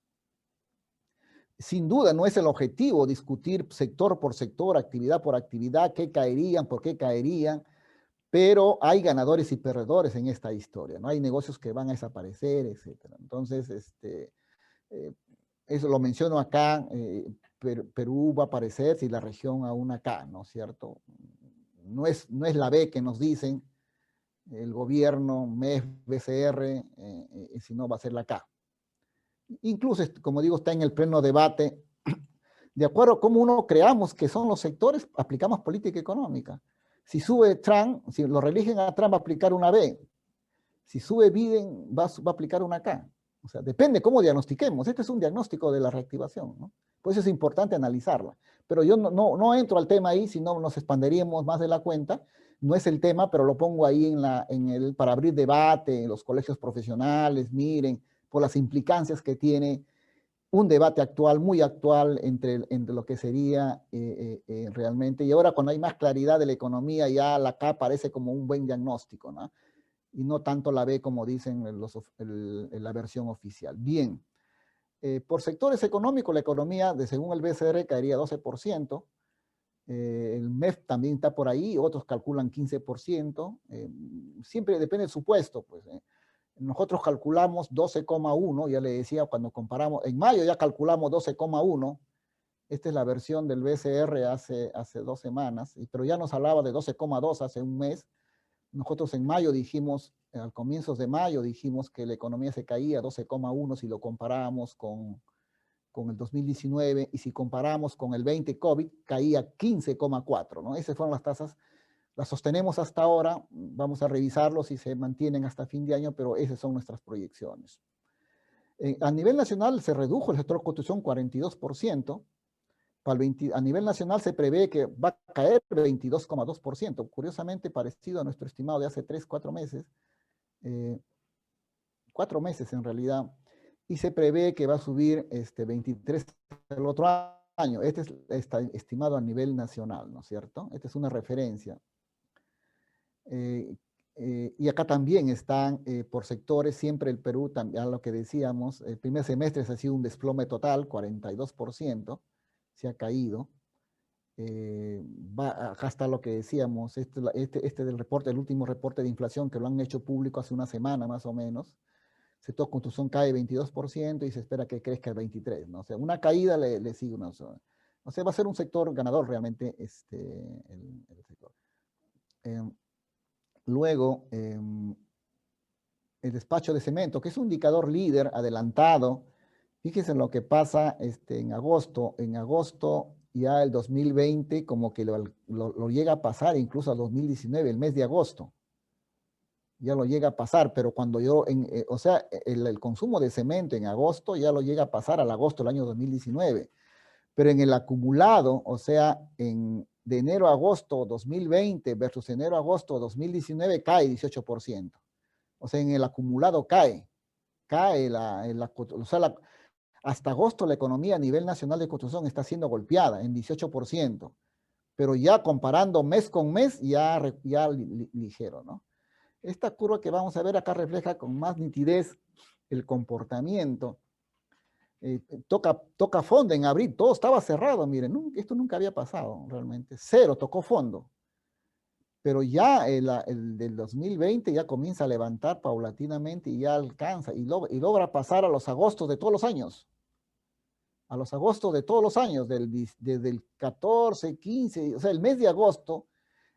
Sin duda no es el objetivo discutir sector por sector, actividad por actividad, qué caerían, por qué caerían, pero hay ganadores y perdedores en esta historia, ¿no? Hay negocios que van a desaparecer, etc. Entonces, eso lo menciono acá, Perú va a aparecer si la región aún acá, ¿no es cierto? No es la B que nos dicen el gobierno, MEF, BCR, sino va a ser la K. Incluso, como digo, está en el pleno debate, de acuerdo a cómo uno creamos que son los sectores, aplicamos política económica. Si sube Trump, si lo reeligen a Trump, va a aplicar una B. Si sube Biden, va a aplicar una K. O sea, depende cómo diagnostiquemos. Este es un diagnóstico de la reactivación, ¿no? Por eso es importante analizarla. Pero yo no entro al tema ahí, sino nos expanderíamos más de la cuenta. No es el tema, pero lo pongo ahí para abrir debate en los colegios profesionales, miren, por las implicancias que tiene un debate actual, muy actual, entre lo que sería realmente, y ahora cuando hay más claridad de la economía, ya la K parece como un buen diagnóstico, ¿no? Y no tanto la B como dicen la versión oficial. Bien, por sectores económicos, la economía, según el BCR, caería 12%, el MEF también está por ahí, otros calculan 15%, siempre depende del supuesto, pues, nosotros calculamos 12,1, ya le decía, cuando comparamos, en mayo ya calculamos 12,1, esta es la versión del BCR hace 2 semanas, pero ya nos hablaba de 12,2 hace un mes. Nosotros en mayo dijimos, al comienzos de mayo dijimos que la economía se caía 12,1 si lo comparábamos con el 2019, y si comparamos con el 20 COVID, caía 15,4, ¿no? Esas fueron las tasas. Las sostenemos hasta ahora, vamos a revisarlo si se mantienen hasta fin de año, pero esas son nuestras proyecciones. A nivel nacional se redujo el sector construcción 42%, a nivel nacional se prevé que va a caer 22,2%, curiosamente parecido a nuestro estimado de hace 3-4 meses, 4 meses en realidad, y se prevé que va a subir 23 el otro año. Este está estimado a nivel nacional, ¿no es cierto? Esta es una referencia. Y acá también están por sectores, siempre el Perú, también, a lo que decíamos, el primer semestre ha sido un desplome total, 42%, se ha caído. acá está lo que decíamos, este del reporte, el último reporte de inflación que lo han hecho público hace una semana más o menos. El sector construcción cae 22% y se espera que crezca el 23%, ¿no? O sea, una caída le sigue una. O sea, va a ser un sector ganador realmente el sector. Luego, el despacho de cemento, que es un indicador líder adelantado. Fíjense en lo que pasa en agosto. En agosto ya el 2020 como que lo llega a pasar incluso al 2019, el mes de agosto. Ya lo llega a pasar, pero cuando o sea, el consumo de cemento en agosto ya lo llega a pasar al agosto del año 2019. Pero en el acumulado, o sea, de enero a agosto 2020 versus enero a agosto 2019 cae 18%. O sea, en el acumulado cae o sea, hasta agosto la economía a nivel nacional de construcción está siendo golpeada en 18%, pero ya comparando mes con mes, ya ligero, ¿no? Esta curva que vamos a ver acá refleja con más nitidez el comportamiento. Toca fondo en abril, todo estaba cerrado, miren, esto nunca había pasado realmente, cero, tocó fondo. Pero ya el del 2020 ya comienza a levantar paulatinamente y ya alcanza y logra pasar a los agostos de todos los años. A los agostos de todos los años, desde el 14, 15, o sea, el mes de agosto,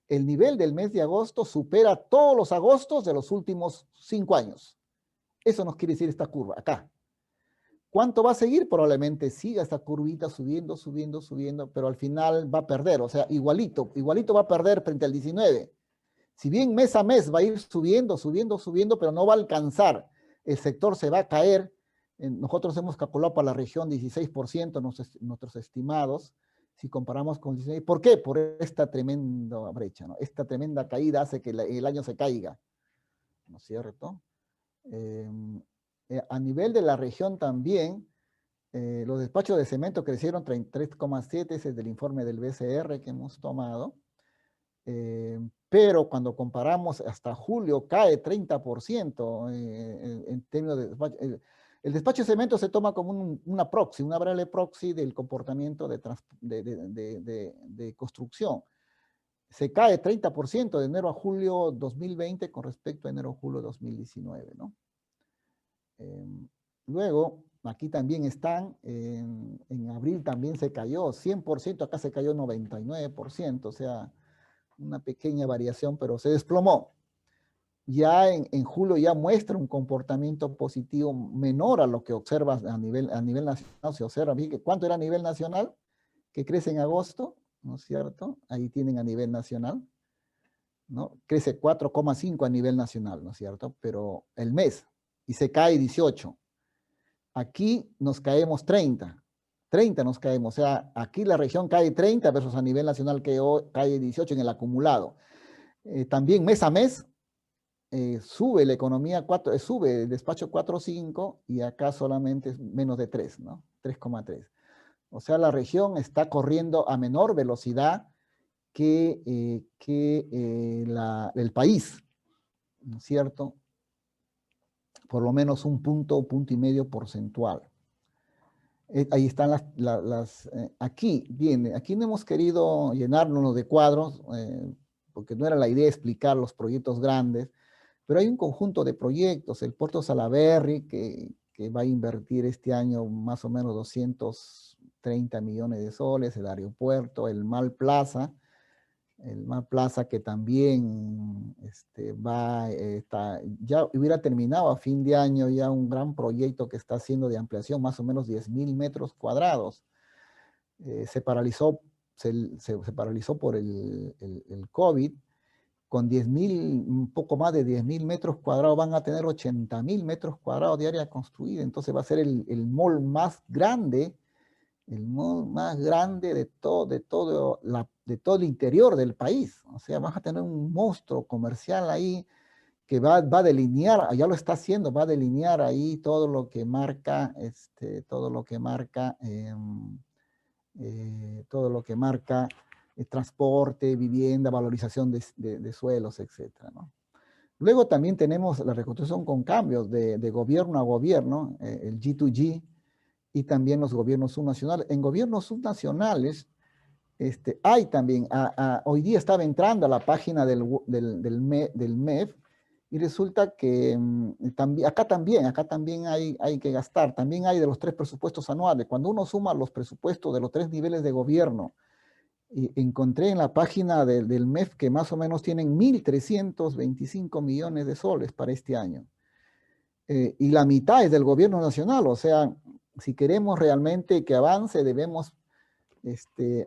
el nivel del mes de agosto supera todos los agostos de los últimos 5 años. Eso nos quiere decir esta curva, acá. ¿Cuánto va a seguir? Probablemente siga esta curvita subiendo, subiendo, subiendo, pero al final va a perder, o sea, igualito va a perder frente al 19. Si bien mes a mes va a ir subiendo, subiendo, subiendo, pero no va a alcanzar, el sector se va a caer. Nosotros hemos calculado para la región 16% nuestros estimados, si comparamos con 16. ¿Por qué? Por esta tremenda brecha, ¿no? Esta tremenda caída hace que el año se caiga, ¿no es cierto? A nivel de la región también, los despachos de cemento crecieron 33,7, ese es del informe del BCR que hemos tomado. Pero cuando comparamos hasta julio cae 30% en términos de despacho. El despacho de cemento se toma como una variable proxy del comportamiento de construcción. Se cae 30% de enero a julio 2020 con respecto a enero a julio 2019, ¿no? Luego, aquí también están, en abril también se cayó 100%, acá se cayó 99%, o sea, una pequeña variación, pero se desplomó. Ya en julio ya muestra un comportamiento positivo menor a lo que observas a nivel nacional. Se observa, ¿cuánto era a nivel nacional? Que crece en agosto, ¿no es cierto? Ahí tienen a nivel nacional, ¿no? Crece 4,5 a nivel nacional, ¿no es cierto? Pero el mes, y se cae 18. Aquí nos caemos 30 nos caemos, o sea, aquí la región cae 30 versus a nivel nacional que cae 18 en el acumulado. También mes a mes sube la economía, sube el despacho 4,5 y acá solamente es menos de 3, ¿no? 3,3. O sea, la región está corriendo a menor velocidad que el país, ¿no es cierto? Por lo menos un punto y medio porcentual. Ahí están aquí viene, aquí no hemos querido llenarnos de cuadros, porque no era la idea explicar los proyectos grandes, pero hay un conjunto de proyectos, el Puerto Salaberry, que va a invertir este año más o menos 230 millones de soles, el aeropuerto, el Mall Plaza que también ya hubiera terminado a fin de año ya un gran proyecto que está haciendo de ampliación, más o menos 10,000 metros cuadrados. Se paralizó por el COVID. Con 10,000, un poco más de 10,000 metros cuadrados, van a tener 80,000 metros cuadrados de área construida. Entonces va a ser el mall más grande, de todo el interior del país. O sea, vas a tener un monstruo comercial ahí que va a delinear, ya lo está haciendo, va a delinear ahí todo lo que marca, transporte, vivienda, valorización de suelos, etcétera, ¿no? Luego también tenemos la reconstrucción con cambios de gobierno a gobierno, el G2G, y también los gobiernos subnacionales. En gobiernos subnacionales, Hay también, hoy día estaba entrando a la página del MEF y resulta que acá también hay que gastar, también hay de los 3 presupuestos anuales. Cuando uno suma los presupuestos de los 3 niveles de gobierno, encontré en la página del MEF que más o menos tienen 1.325 millones de soles para este año. Y la mitad es del gobierno nacional, o sea, si queremos realmente que avance, debemos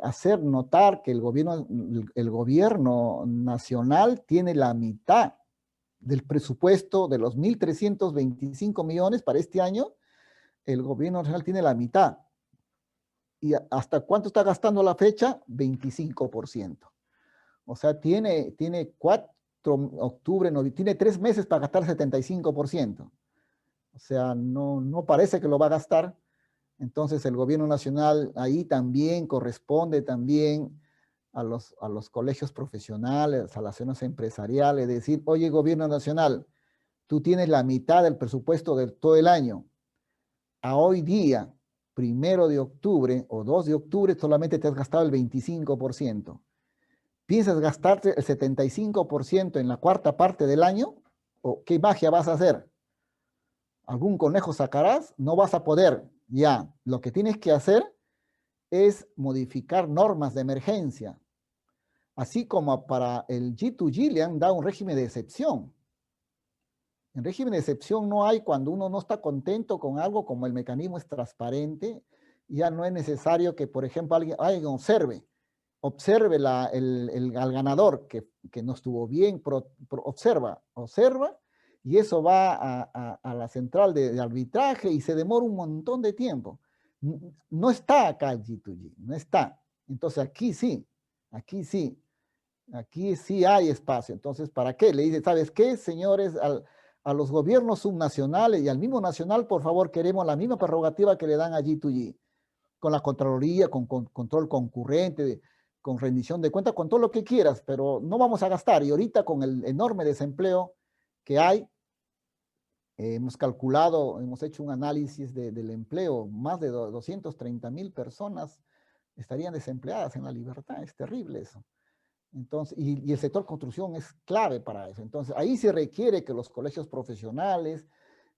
hacer notar que el gobierno nacional tiene la mitad del presupuesto de los 1.325 millones para este año, el gobierno nacional tiene la mitad. ¿Y hasta cuánto está gastando a la fecha? 25%. O sea, tiene 3 meses para gastar 75%. O sea, no parece que lo va a gastar. Entonces el gobierno nacional ahí también corresponde también a los colegios profesionales, a las zonas empresariales, decir, oye, gobierno nacional, tú tienes la mitad del presupuesto de todo el año. A hoy día, 1 de octubre o 2 de octubre, solamente te has gastado el 25%. ¿Piensas gastarte el 75% en la cuarta parte del año? ¿O qué magia vas a hacer? ¿Algún conejo sacarás? No vas a poder. Ya, lo que tienes que hacer es modificar normas de emergencia. Así como para el G2G le han dado un régimen de excepción. En régimen de excepción no hay cuando uno no está contento con algo, como el mecanismo es transparente, ya no es necesario que, por ejemplo, alguien observe al ganador que no estuvo bien, observa, y eso va a la central de arbitraje y se demora un montón de tiempo. No está acá el G2G, no está. Entonces aquí sí hay espacio. Entonces, ¿para qué? Le dice, ¿sabes qué, señores? A los gobiernos subnacionales y al mismo nacional, por favor, queremos la misma prerrogativa que le dan a G2G, con la Contraloría, con control concurrente, con rendición de cuentas, con todo lo que quieras, pero no vamos a gastar. Y ahorita con el enorme desempleo que hay, hemos calculado, hemos hecho un análisis del empleo, más de 230,000 personas estarían desempleadas en la libertad, es terrible eso. Entonces, y el sector construcción es clave para eso. Entonces, ahí se requiere que los colegios profesionales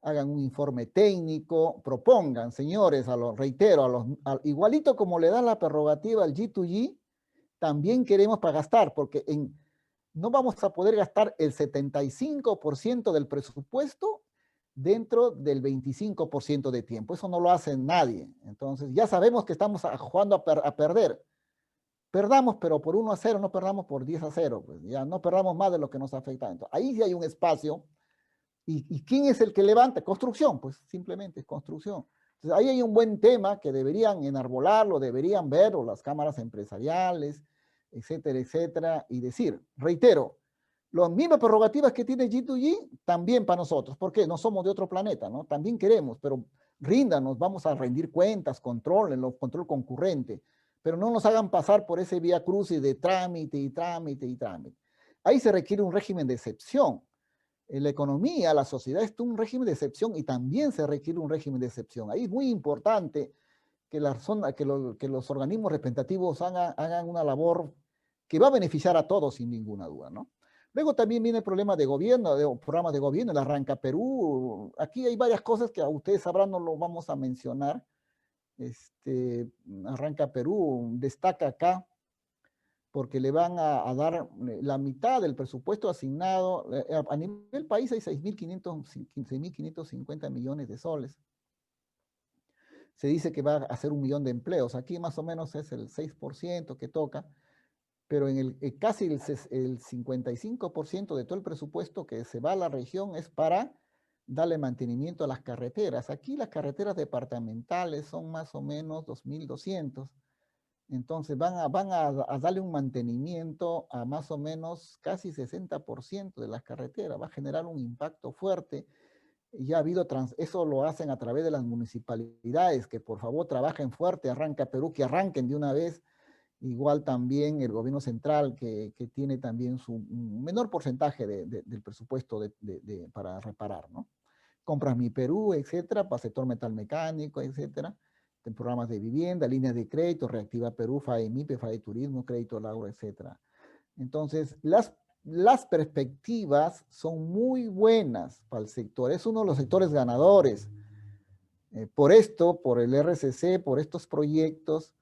hagan un informe técnico, propongan, señores, reitero, igualito como le da la prerrogativa al G2G, también queremos para gastar, porque no vamos a poder gastar el 75% del presupuesto dentro del 25% de tiempo. Eso no lo hace nadie. Entonces, ya sabemos que estamos jugando a perder. Perdamos, pero por 1-0, no perdamos por 10-0. Pues ya no perdamos más de lo que nos afecta. Entonces, ahí sí hay un espacio. ¿Y quién es el que levanta? Construcción, pues simplemente es construcción. Entonces, ahí hay un buen tema que deberían enarbolarlo, deberían verlo las cámaras empresariales, etcétera, etcétera, y decir, reitero, las mismas prerrogativas que tiene G2G, también para nosotros. ¿Por qué? No somos de otro planeta, ¿no? También queremos, pero ríndanos, vamos a rendir cuentas, control concurrente, pero no nos hagan pasar por ese vía crucis de trámite y trámite y trámite. Ahí se requiere un régimen de excepción. En la economía, la sociedad es un régimen de excepción y también se requiere un régimen de excepción. Ahí es muy importante que los organismos representativos hagan una labor que va a beneficiar a todos sin ninguna duda, ¿no? Luego también viene el problema de gobierno, de programas de gobierno, el Arranca Perú. Aquí hay varias cosas que a ustedes sabrán, no lo vamos a mencionar. Arranca Perú destaca acá porque le van a dar la mitad del presupuesto asignado. A nivel país hay 6.550 millones de soles. Se dice que va a hacer 1 millón de empleos. Aquí más o menos es el 6% que toca, pero en casi el 55% de todo el presupuesto que se va a la región es para darle mantenimiento a las carreteras. Aquí las carreteras departamentales son más o menos 2.200. Entonces van a darle un mantenimiento a más o menos casi 60% de las carreteras. Va a generar un impacto fuerte. Ya ha habido, eso lo hacen a través de las municipalidades, que por favor trabajen fuerte, Arranca Perú, que arranquen de una vez. Igual también el gobierno central, que tiene también su menor porcentaje del presupuesto para reparar, ¿no? Compras Mi Perú, etcétera, para sector metalmecánico, etcétera. en programas de vivienda, líneas de crédito, Reactiva Perú, FAEMIPE, FAE Turismo, Crédito Laura, etc. Entonces, las perspectivas son muy buenas para el sector. Es uno de los sectores ganadores. Por esto, por el RCC, por estos proyectos,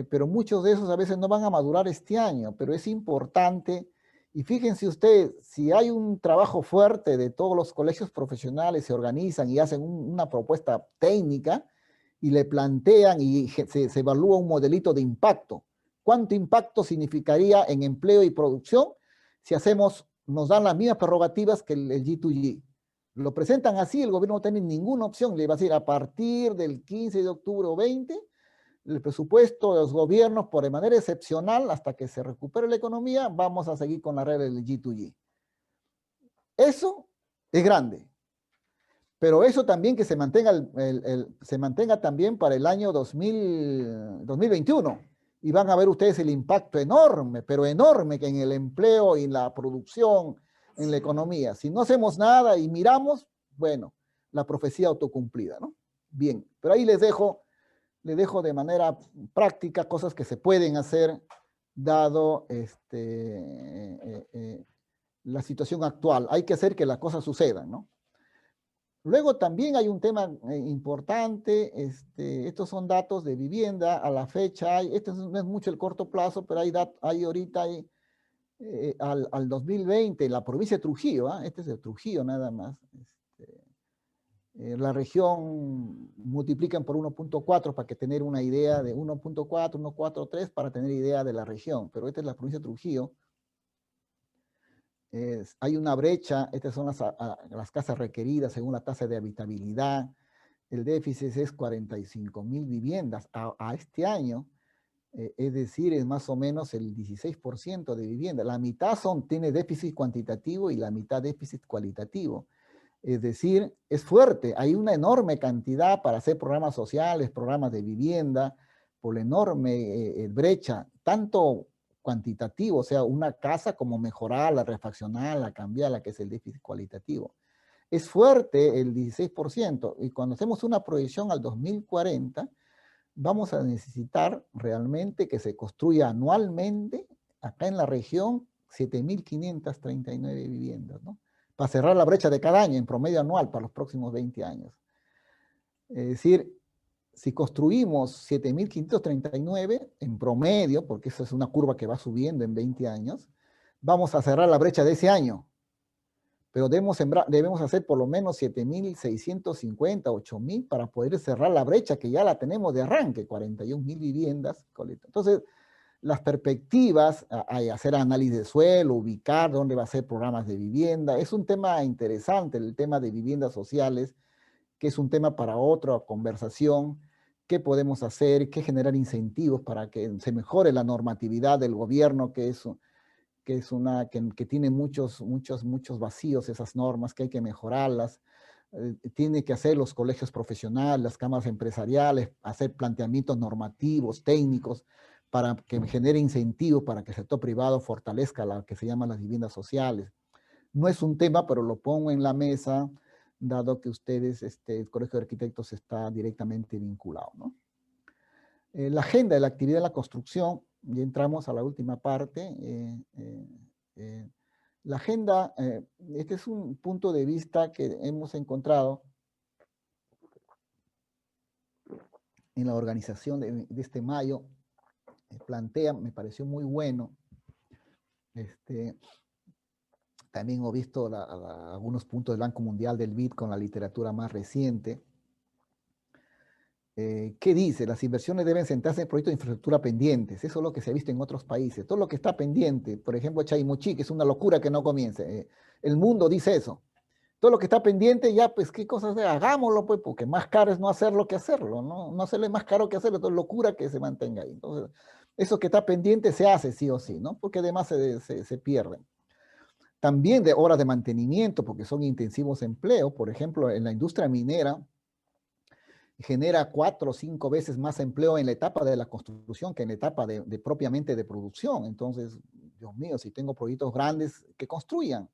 pero muchos de esos a veces no van a madurar este año, pero es importante. Y fíjense ustedes, si hay un trabajo fuerte de todos los colegios profesionales, se organizan y hacen una propuesta técnica y le plantean y se evalúa un modelito de impacto. ¿Cuánto impacto significaría en empleo y producción si nos dan las mismas prerrogativas que el G2G? Lo presentan así, el gobierno no tiene ninguna opción, le va a decir a partir del 15 de octubre o 20, el presupuesto de los gobiernos, por de manera excepcional, hasta que se recupere la economía, vamos a seguir con la regla del G2G. Eso es grande. Pero eso también que se mantenga, se mantenga también para el año 2021. Y van a ver ustedes el impacto enorme, pero enorme, que en el empleo y en la producción, en la economía. Si no hacemos nada y miramos, bueno, la profecía autocumplida, ¿no? Bien, pero ahí les dejo de manera práctica cosas que se pueden hacer dado la situación actual. Hay que hacer que las cosas sucedan, ¿no? Luego también hay un tema importante, estos son datos de vivienda, a la fecha, no es mucho el corto plazo, pero hay ahorita, al 2020, en la provincia de Trujillo, este es de Trujillo nada más, la región multiplican por 1.4 para que tener una idea de 1.4, 1.43 para tener idea de la región, pero esta es la provincia de Trujillo. Hay una brecha, estas son las casas requeridas según la tasa de habitabilidad. El déficit es 45.000 viviendas a este año, es decir, es más o menos el 16% de vivienda. La mitad tiene déficit cuantitativo y la mitad déficit cualitativo. Es decir, es fuerte, hay una enorme cantidad para hacer programas sociales, programas de vivienda, por la enorme brecha, tanto cuantitativo, o sea, una casa como mejorarla, refaccionarla, cambiarla, que es el déficit cualitativo. Es fuerte el 16%, y cuando hacemos una proyección al 2040, vamos a necesitar realmente que se construya anualmente, acá en la región, 7.539 viviendas, ¿no? Para cerrar la brecha de cada año, en promedio anual, para los próximos 20 años. Es decir, si construimos 7.539 en promedio, porque esa es una curva que va subiendo en 20 años, vamos a cerrar la brecha de ese año. Pero debemos hacer por lo menos 7.650, 8.000 para poder cerrar la brecha que ya la tenemos de arranque, 41.000 viviendas. Entonces, las perspectivas, hacer análisis de suelo, ubicar dónde va a ser programas de vivienda, es un tema interesante, el tema de viviendas sociales, que es un tema para otra conversación. ¿Qué podemos hacer? ¿Qué generar incentivos para que se mejore la normatividad del gobierno, que tiene muchos vacíos esas normas, que hay que mejorarlas? Tiene que hacer los colegios profesionales, las cámaras empresariales, hacer planteamientos normativos, técnicos, para que genere incentivos para que el sector privado fortalezca la que se llama las viviendas sociales. No es un tema, pero lo pongo en la mesa, dado que ustedes, el Colegio de Arquitectos está directamente vinculado, ¿no? La agenda de la actividad de la construcción, y entramos a la última parte. La agenda, este es un punto de vista que hemos encontrado en la organización de este mayo. Plantea, me pareció muy bueno. También he visto algunos puntos del Banco Mundial del BID con la literatura más reciente. ¿Qué dice? Las inversiones deben centrarse en proyectos de infraestructura pendientes. Eso es lo que se ha visto en otros países. Todo lo que está pendiente, por ejemplo, Chaimochi, que es una locura que no comience. El mundo dice eso. Todo lo que está pendiente, ya, pues, ¿qué cosas? Hagámoslo, pues, porque más caro es no hacerlo que hacerlo, ¿no? No hacerle más caro que hacerlo, entonces locura que se mantenga ahí. Entonces, eso que está pendiente se hace sí o sí, ¿no? Porque además se pierden. También de horas de mantenimiento, porque son intensivos empleos. Por ejemplo, en la industria minera, genera 4 o 5 veces más empleo en la etapa de la construcción que en la etapa propiamente de producción. Entonces, Dios mío, si tengo proyectos grandes, que construyan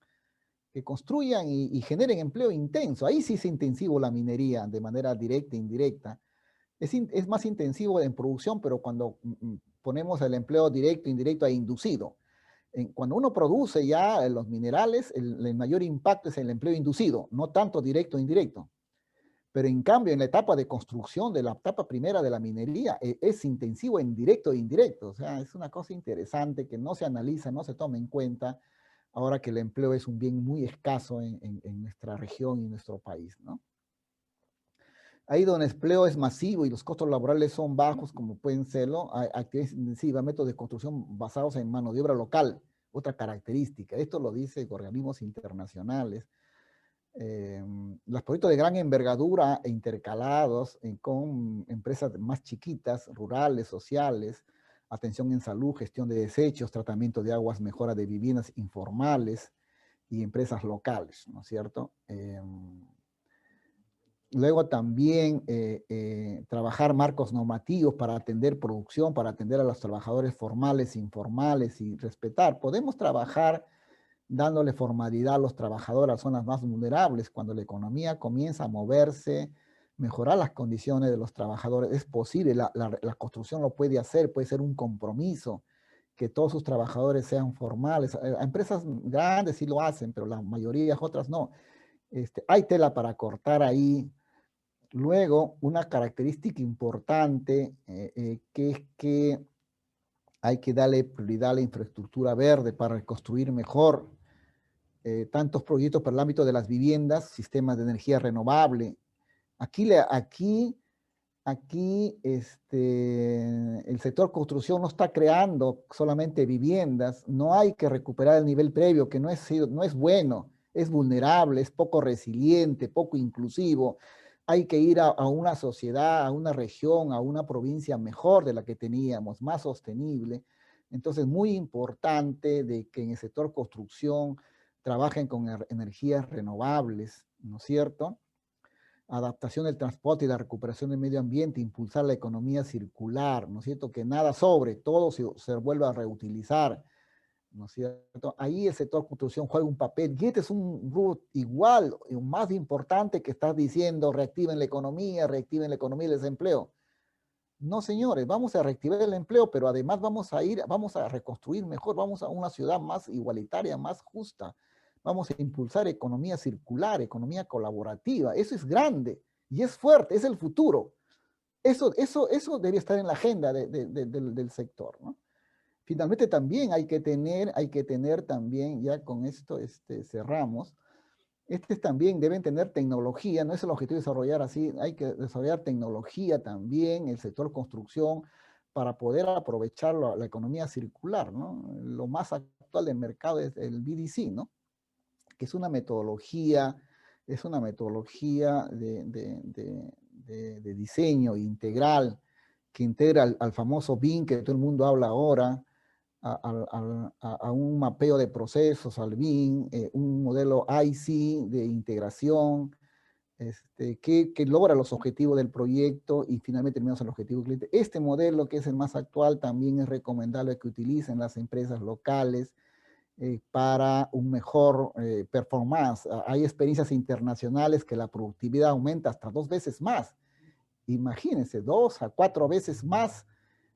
y generen empleo intenso. Ahí sí es intensivo la minería de manera directa e indirecta. es más intensivo en producción, pero cuando ponemos el empleo directo, indirecto e inducido. Cuando uno produce ya los minerales, el mayor impacto es el empleo inducido, no tanto directo o indirecto. Pero en cambio, en la etapa de construcción, de la etapa primera de la minería, es intensivo en directo e indirecto. O sea, es una cosa interesante que no se analiza, no se toma en cuenta, ahora que el empleo es un bien muy escaso en nuestra región y en nuestro país, ¿no? Ahí donde el empleo es masivo y los costos laborales son bajos, como pueden serlo, hay actividades intensivas, métodos de construcción basados en mano de obra local, otra característica. Esto lo dicen organismos internacionales. Los proyectos de gran envergadura e intercalados con empresas más chiquitas, rurales, sociales, atención en salud, gestión de desechos, tratamiento de aguas, mejora de viviendas informales y empresas locales, ¿no es cierto? Luego también trabajar marcos normativos para atender producción, para atender a los trabajadores formales, informales y respetar. Podemos trabajar dándole formalidad a los trabajadores, a las zonas más vulnerables, cuando la economía comienza a moverse, mejorar las condiciones de los trabajadores. Es posible, la construcción lo puede hacer, puede ser un compromiso, que todos sus trabajadores sean formales. Empresas grandes sí lo hacen, pero la mayoría otras no. Hay tela para cortar ahí. Luego, una característica importante que es que hay que darle prioridad a la infraestructura verde para reconstruir mejor tantos proyectos para el ámbito de las viviendas, sistemas de energía renovable. Aquí el sector construcción no está creando solamente viviendas, no hay que recuperar el nivel previo, que no es bueno, es vulnerable, es poco resiliente, poco inclusivo. Hay que ir a una sociedad, a una región, a una provincia mejor de la que teníamos, más sostenible. Entonces, muy importante de que en el sector construcción trabajen con energías renovables, ¿no es cierto? Adaptación del transporte y la recuperación del medio ambiente, impulsar la economía circular, ¿no es cierto? Que nada sobre, todo se vuelva a reutilizar, ¿no es cierto? Ahí el sector construcción juega un papel, y este es un rubro igual, o más importante que estás diciendo, reactiven la economía y el desempleo. No, señores, vamos a reactivar el empleo, pero además vamos a reconstruir mejor, vamos a una ciudad más igualitaria, más justa. Vamos a impulsar economía circular, economía colaborativa. Eso es grande y es fuerte, es el futuro. Eso debe estar en la agenda del sector, ¿no? Finalmente también hay que tener también, ya con esto cerramos, también deben tener tecnología, no es el objetivo desarrollar así, hay que desarrollar tecnología también, el sector construcción, para poder aprovechar la economía circular, ¿no? Lo más actual del mercado es el BDC, ¿no? Que es una metodología de diseño integral que integra al famoso BIM que todo el mundo habla ahora, a un mapeo de procesos, al BIM, un modelo IC de integración, que logra los objetivos del proyecto y finalmente terminamos el objetivo del cliente. Este modelo, que es el más actual, también es recomendable que utilicen las empresas locales para un mejor performance. Hay experiencias internacionales que la productividad aumenta hasta 2 veces más. Imagínense, 2 a 4 veces más,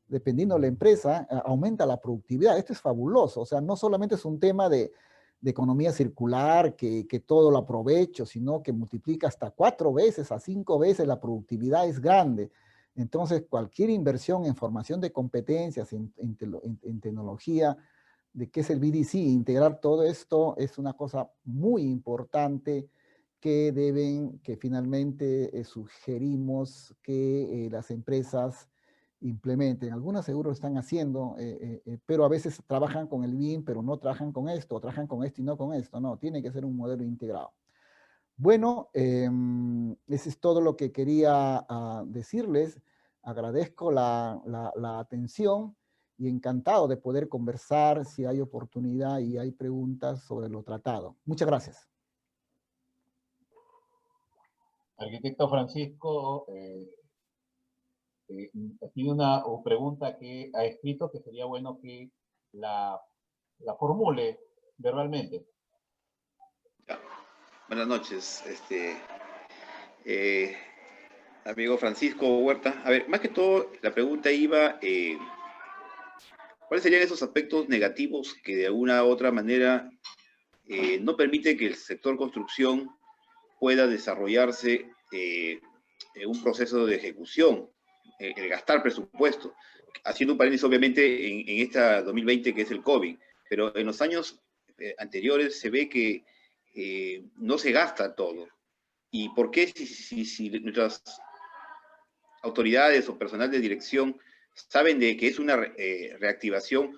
dependiendo de la empresa, aumenta la productividad. Esto es fabuloso. O sea, no solamente es un tema de economía circular, que todo lo aprovecho, sino que multiplica hasta 4 veces, a 5 veces la productividad es grande. Entonces, cualquier inversión en formación de competencias, en tecnología, de qué es el BDC, integrar todo esto es una cosa muy importante que finalmente sugerimos que las empresas implementen. Algunas seguro lo están haciendo, pero a veces trabajan con el BIM, pero no trabajan con esto, o trabajan con esto y no con esto. No, tiene que ser un modelo integrado. Bueno, eso es todo lo que quería decirles. Agradezco la atención y encantado de poder conversar si hay oportunidad y hay preguntas sobre lo tratado. Muchas gracias. Arquitecto Francisco, tiene una pregunta que ha escrito que sería bueno que la formule verbalmente. Ya. Buenas noches. Eh, amigo Francisco Huerta. A ver, más que todo, la pregunta iba, ¿cuáles serían esos aspectos negativos que de alguna u otra manera no permiten que el sector construcción pueda desarrollarse en un proceso de ejecución, el gastar presupuesto? Haciendo un paréntesis, obviamente, en esta 2020 que es el COVID, pero en los años anteriores se ve que no se gasta todo. ¿Y por qué si nuestras autoridades o personal de dirección saben de que es una reactivación,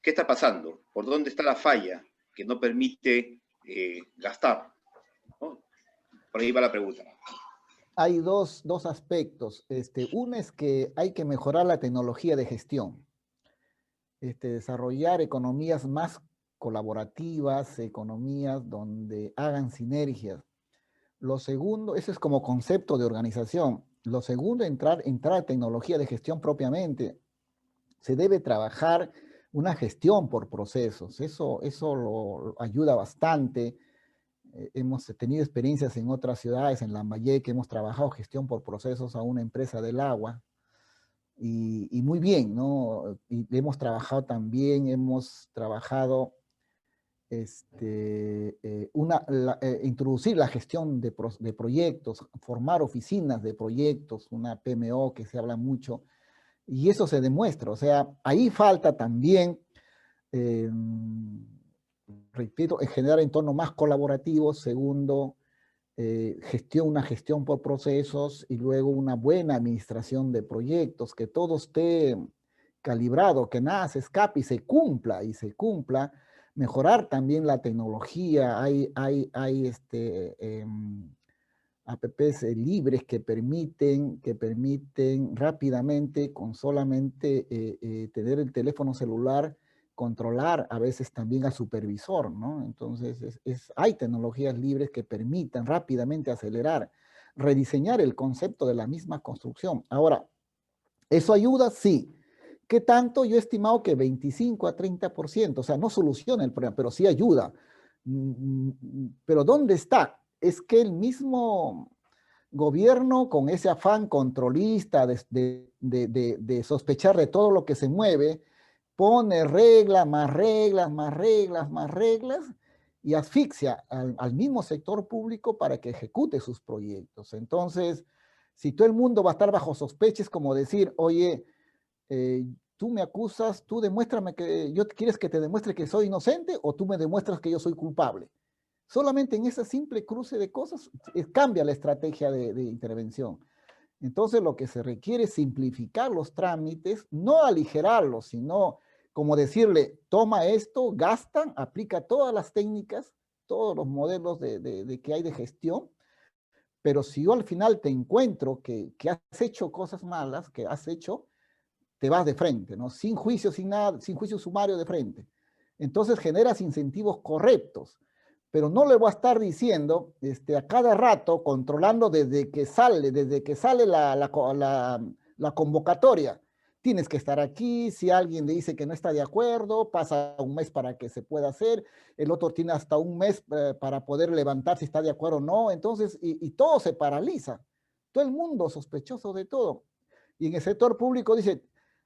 qué está pasando? ¿Por dónde está la falla que no permite gastar? ¿No? Por ahí va la pregunta. Hay dos aspectos. Uno es que hay que mejorar la tecnología de gestión. Desarrollar economías más colaborativas, economías donde hagan sinergias. Lo segundo, eso es como concepto de organización. Lo segundo, entrar a tecnología de gestión propiamente. Se debe trabajar una gestión por procesos. Eso lo ayuda bastante. Hemos tenido experiencias en otras ciudades, en Lambayeque, hemos trabajado gestión por procesos a una empresa del agua. Y muy bien, ¿no? Y hemos trabajado también, introducir la gestión de proyectos, formar oficinas de proyectos, una PMO que se habla mucho, y eso se demuestra. O sea, ahí falta también, repito, generar entornos más colaborativos. Segundo, una gestión por procesos, y luego una buena administración de proyectos, que todo esté calibrado, que nada se escape y se cumpla, mejorar también la tecnología. Hay apps libres que permiten rápidamente, con solamente tener el teléfono celular, controlar a veces también al supervisor, ¿no? Entonces, hay tecnologías libres que permitan rápidamente acelerar, rediseñar el concepto de la misma construcción. Ahora, ¿eso ayuda? Sí. ¿Qué tanto? Yo he estimado que 25 a 30%, o sea, no soluciona el problema, pero sí ayuda. Pero ¿dónde está? Es que el mismo gobierno, con ese afán controlista de sospechar de todo lo que se mueve, pone reglas, más reglas, más reglas, más reglas, y asfixia al mismo sector público para que ejecute sus proyectos. Entonces, si todo el mundo va a estar bajo sospecha, es como decir, oye, tú me acusas, tú demuéstrame ¿quieres que te demuestre que soy inocente o tú me demuestras que yo soy culpable? Solamente en ese simple cruce de cosas cambia la estrategia de intervención. Entonces, lo que se requiere es simplificar los trámites, no aligerarlos, sino como decirle, toma esto, gasta, aplica todas las técnicas, todos los modelos que hay de gestión, pero si yo al final te encuentro que has hecho cosas malas, te vas de frente, ¿no? Sin juicio, sin nada, sin juicio sumario de frente. Entonces generas incentivos correctos, pero no le voy a estar diciendo a cada rato, controlando desde que sale la convocatoria. Tienes que estar aquí, si alguien le dice que no está de acuerdo, pasa un mes para que se pueda hacer, el otro tiene hasta un mes para poder levantar si está de acuerdo o no. Entonces, y todo se paraliza, todo el mundo sospechoso de todo. Y en el sector público dice,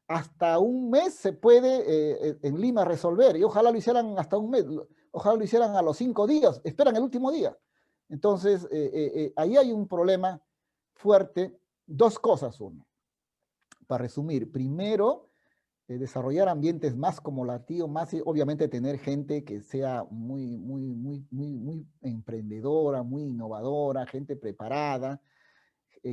hasta un mes se puede en Lima resolver, y ojalá lo hicieran hasta un mes, ojalá lo hicieran a los 5 días, esperan el último día. Entonces, ahí hay un problema fuerte. Dos cosas, uno, para resumir. Primero, desarrollar ambientes más colaborativos, más obviamente tener gente que sea muy emprendedora, muy innovadora, gente preparada,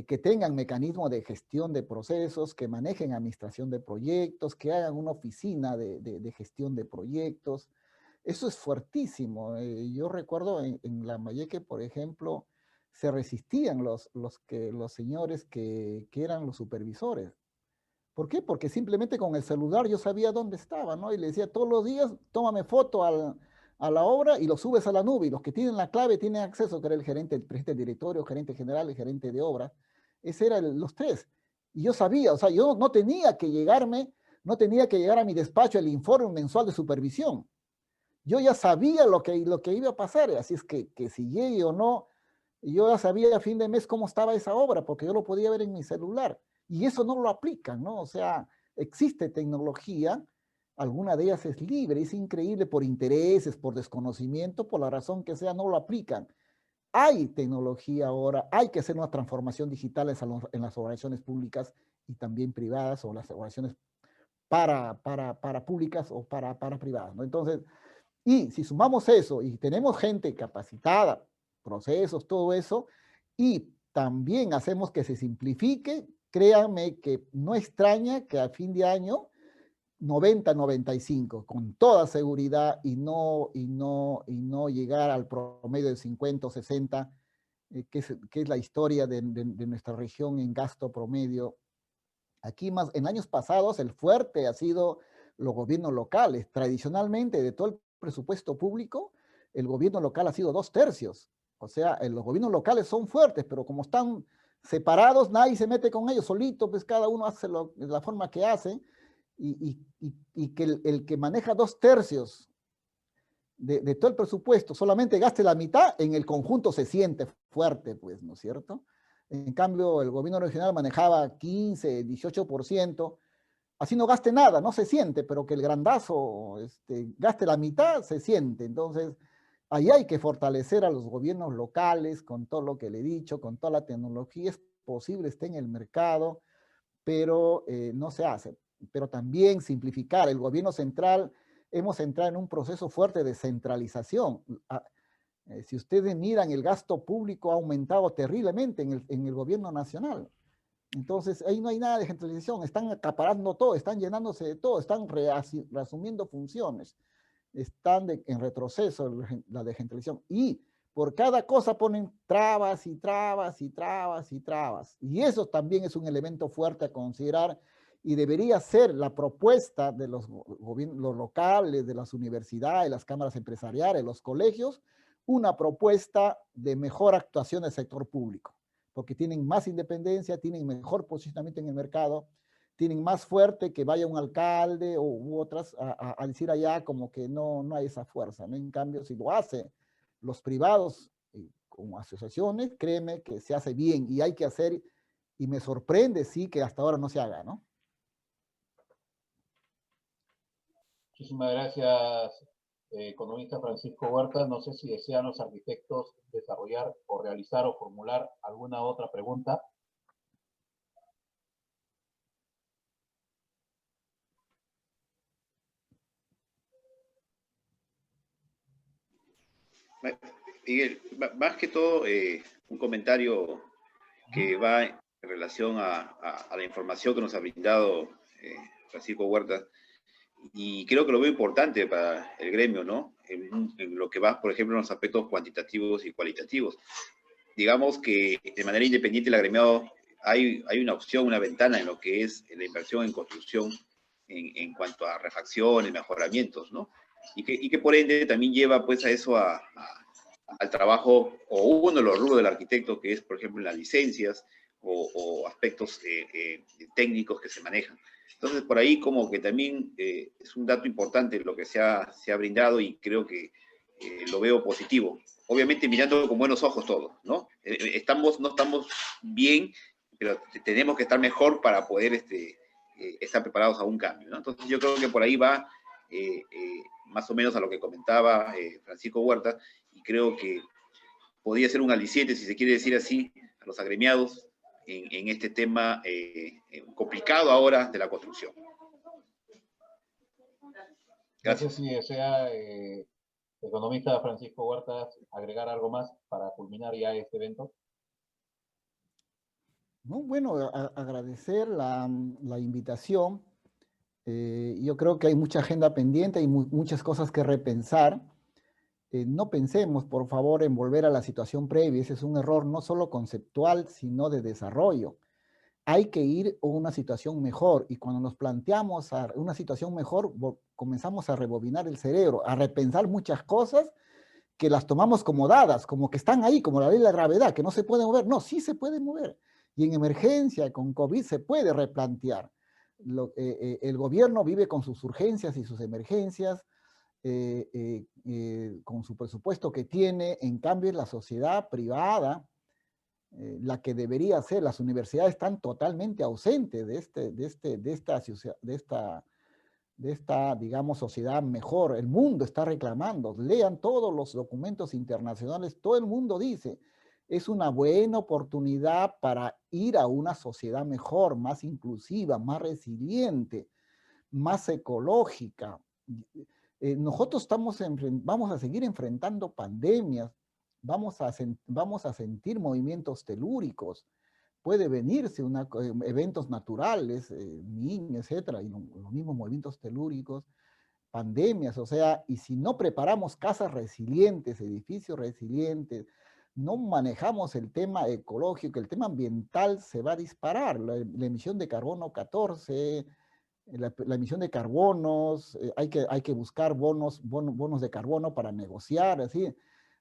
que tengan mecanismos de gestión de procesos, que manejen administración de proyectos, que hagan una oficina de gestión de proyectos. Eso es fuertísimo. Yo recuerdo en Lambayeque, por ejemplo, se resistían los señores que eran los supervisores. ¿Por qué? Porque simplemente con el celular yo sabía dónde estaba, ¿no? Y le decía todos los días, tómame foto a la obra y lo subes a la nube. Y los que tienen la clave tienen acceso, que era el gerente, el presidente del directorio, gerente general, el gerente de obra. Ese eran los tres. Y yo sabía, o sea, yo no tenía que llegar a mi despacho el informe mensual de supervisión. Yo ya sabía lo que iba a pasar, así es que si llegue o no, Y yo ya sabía a fin de mes cómo estaba esa obra, porque yo lo podía ver en mi celular. Y eso no lo aplican, ¿no? O sea, existe tecnología, alguna de ellas es libre, es increíble por intereses, por desconocimiento, por la razón que sea, no lo aplican. Hay tecnología ahora, hay que hacer una transformación digital en las organizaciones públicas y también privadas, o las organizaciones para públicas o para privadas, ¿no? Entonces, y si sumamos eso y tenemos gente capacitada, procesos, todo eso, y también hacemos que se simplifique, créanme que no extraña que a fin de año 90, 95, con toda seguridad y no llegar al promedio de 50 o 60, que es la historia de nuestra región en gasto promedio. Aquí más, en años pasados el fuerte ha sido los gobiernos locales. Tradicionalmente de todo el presupuesto público, el gobierno local ha sido 2/3. O sea, los gobiernos locales son fuertes, pero como están separados, nadie se mete con ellos, solito, pues cada uno hace de la forma que hace, y que el que maneja 2/3 de todo el presupuesto solamente gaste la mitad, en el conjunto se siente fuerte, pues, ¿no es cierto? En cambio, el gobierno regional manejaba 15, 18%, así no gaste nada, no se siente, pero que el grandazo gaste la mitad, se siente. Entonces, ahí hay que fortalecer a los gobiernos locales con todo lo que le he dicho, con toda la tecnología. Es posible, está en el mercado, pero no se hace. Pero también simplificar. El gobierno central, hemos entrado en un proceso fuerte de centralización. Si ustedes miran, el gasto público ha aumentado terriblemente en el gobierno nacional. Entonces, ahí no hay nada de centralización, están acaparando todo, están llenándose de todo, están reasumiendo funciones, están en retroceso la descentralización. Y por cada cosa ponen trabas y trabas y trabas y trabas. Y eso también es un elemento fuerte a considerar, y debería ser la propuesta de los gobiernos locales, de las universidades, las cámaras empresariales, los colegios, una propuesta de mejor actuación del sector público, porque tienen más independencia, tienen mejor posicionamiento en el mercado, tienen más fuerte que vaya un alcalde u otras a decir allá como que no hay esa fuerza, ¿no? En cambio, si lo hace los privados como asociaciones, créeme que se hace bien y hay que hacer, y me sorprende, sí, que hasta ahora no se haga, ¿no? Muchísimas gracias, economista Francisco Huerta. No sé si desean los arquitectos desarrollar o realizar o formular alguna otra pregunta. Miguel, más que todo, un comentario que va en relación a la información que nos ha brindado Francisco Huerta, y creo que lo veo importante para el gremio, ¿no? En lo que va, por ejemplo, en los aspectos cuantitativos y cualitativos. Digamos que de manera independiente el agremiado hay una opción, una ventana en lo que es la inversión en construcción en cuanto a refacciones, mejoramientos, ¿no? Y que por ende también lleva pues a eso al trabajo, o uno de los rubros del arquitecto, que es, por ejemplo, las licencias o aspectos técnicos que se manejan. Entonces, por ahí como que también es un dato importante lo que se ha brindado, y creo que lo veo positivo. Obviamente mirando con buenos ojos todo, ¿no? No estamos bien, pero tenemos que estar mejor para poder estar preparados a un cambio, ¿no? Entonces yo creo que por ahí va más o menos a lo que comentaba Francisco Huerta, y creo que podría ser un aliciente, si se quiere decir así, a los agremiados en este tema complicado ahora de la construcción. Gracias. No sé si desea, economista Francisco Huerta, agregar algo más para culminar ya este evento. No, bueno, agradecer la invitación. Yo creo que hay mucha agenda pendiente y muchas cosas que repensar. No pensemos, por favor, en volver a la situación previa. Ese es un error no solo conceptual, sino de desarrollo. Hay que ir a una situación mejor, y cuando nos planteamos a una situación mejor, comenzamos a rebobinar el cerebro, a repensar muchas cosas que las tomamos como dadas, como que están ahí, como la ley de la gravedad, que no se puede mover. No, sí se puede mover. Y en emergencia, con COVID, se puede replantear. El gobierno vive con sus urgencias y sus emergencias, con su presupuesto que tiene. En cambio, la sociedad privada la que debería ser. Las universidades están totalmente ausentes de esta, digamos, sociedad mejor. El mundo está reclamando. Lean todos los documentos internacionales. Todo el mundo dice, es una buena oportunidad para ir a una sociedad mejor, más inclusiva, más resiliente, más ecológica. Nosotros vamos a seguir enfrentando pandemias, vamos a sentir movimientos telúricos, puede venirse eventos naturales, niños, etcétera, y los mismos movimientos telúricos, pandemias, o sea, y si no preparamos casas resilientes, edificios resilientes, no manejamos el tema ecológico, el tema ambiental se va a disparar, la emisión de carbono 14, la emisión de carbonos, hay que buscar bonos de carbono para negociar, así.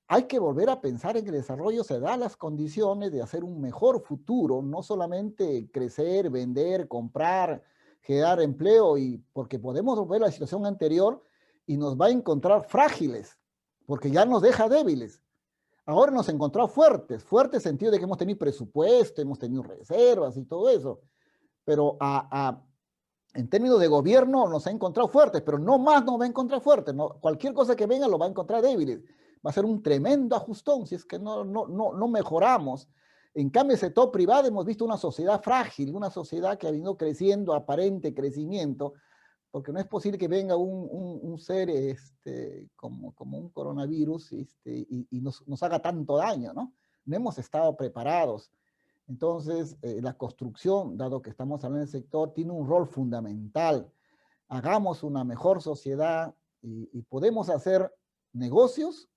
Hay que volver a pensar en que el desarrollo se da las condiciones de hacer un mejor futuro, no solamente crecer, vender, comprar, generar empleo, porque podemos volver a la situación anterior y nos va a encontrar frágiles, porque ya nos deja débiles. Ahora nos encontró fuertes en el sentido de que hemos tenido presupuesto, hemos tenido reservas y todo eso, pero en términos de gobierno nos ha encontrado fuertes, pero no más nos va a encontrar fuertes. No, cualquier cosa que venga lo va a encontrar débiles. Va a ser un tremendo ajustón si es que no mejoramos. En cambio, el sector privado hemos visto una sociedad frágil, una sociedad que ha venido creciendo, aparente crecimiento, porque no es posible que venga un ser como un coronavirus y nos haga tanto daño, ¿no? No hemos estado preparados. Entonces, la construcción, dado que estamos hablando del sector, tiene un rol fundamental. Hagamos una mejor sociedad y podemos hacer negocios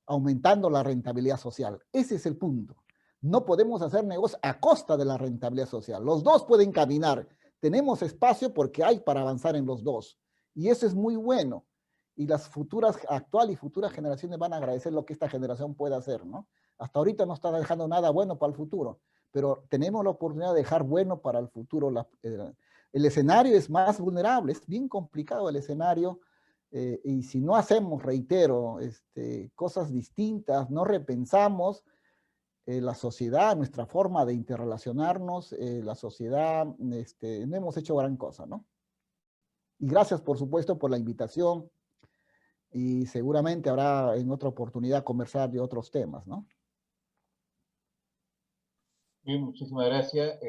aumentando la rentabilidad social. Ese es el punto. No podemos hacer negocios a costa de la rentabilidad social. Los dos pueden caminar. Tenemos espacio porque hay para avanzar en los dos. Y eso es muy bueno. Y las actuales y futuras generaciones van a agradecer lo que esta generación puede hacer, ¿no? Hasta ahorita no está dejando nada bueno para el futuro, pero tenemos la oportunidad de dejar bueno para el futuro. El escenario es más vulnerable, es bien complicado el escenario, y si no hacemos, reitero, cosas distintas, no repensamos la sociedad, nuestra forma de interrelacionarnos, la sociedad, no hemos hecho gran cosa, ¿no? Y gracias, por supuesto, por la invitación, y seguramente habrá en otra oportunidad conversar de otros temas, ¿no? Bien, muchísimas gracias.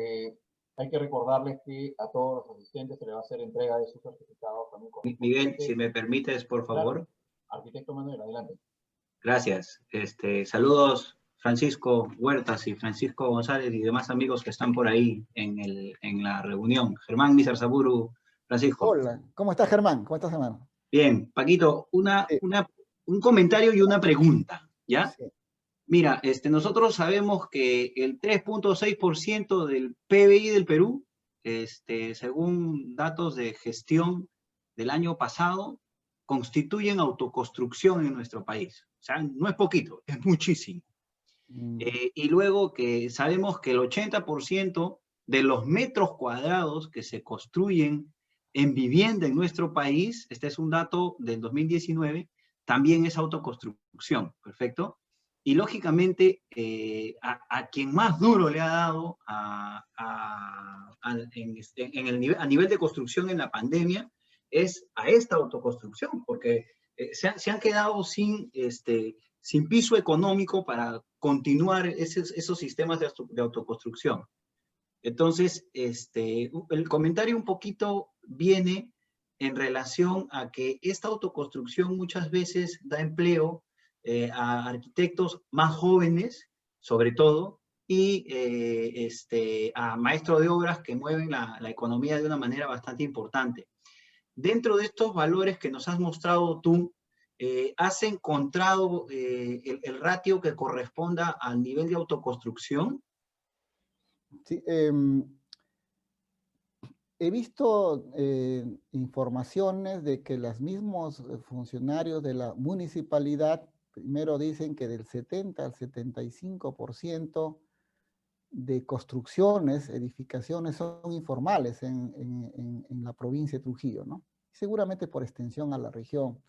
Hay que recordarles que a todos los asistentes se les va a hacer entrega de sus certificados también. Miguel, si me permites, por favor. Claro. Arquitecto Manuel, adelante. Gracias. Saludos, Francisco Huertas y Francisco González y demás amigos que están por ahí en la reunión. Germán Mizarzaburu, Francisco. Hola, ¿cómo estás, Germán? ¿Cómo estás, hermano? Bien, Paquito, un comentario y una pregunta, ¿ya? Sí. Mira, nosotros sabemos que el 3.6% del PBI del Perú, según datos de gestión del año pasado, constituyen autoconstrucción en nuestro país. O sea, no es poquito, es muchísimo. Y luego que sabemos que el 80% de los metros cuadrados que se construyen en vivienda en nuestro país, este es un dato del 2019, también es autoconstrucción, ¿perfecto? Y lógicamente, a quien más duro le ha dado a nivel de construcción en la pandemia es a esta autoconstrucción, porque se han quedado sin piso económico para continuar esos sistemas de autoconstrucción. Entonces, el comentario un poquito viene en relación a que esta autoconstrucción muchas veces da empleo a arquitectos más jóvenes, sobre todo, y a maestros de obras que mueven la economía de una manera bastante importante. Dentro de estos valores que nos has mostrado tú, ¿has encontrado el ratio que corresponda al nivel de autoconstrucción? Sí, he visto informaciones de que los mismos funcionarios de la municipalidad primero dicen que del 70 al 75% de construcciones, edificaciones son informales en la provincia de Trujillo, ¿no? Seguramente por extensión a la región.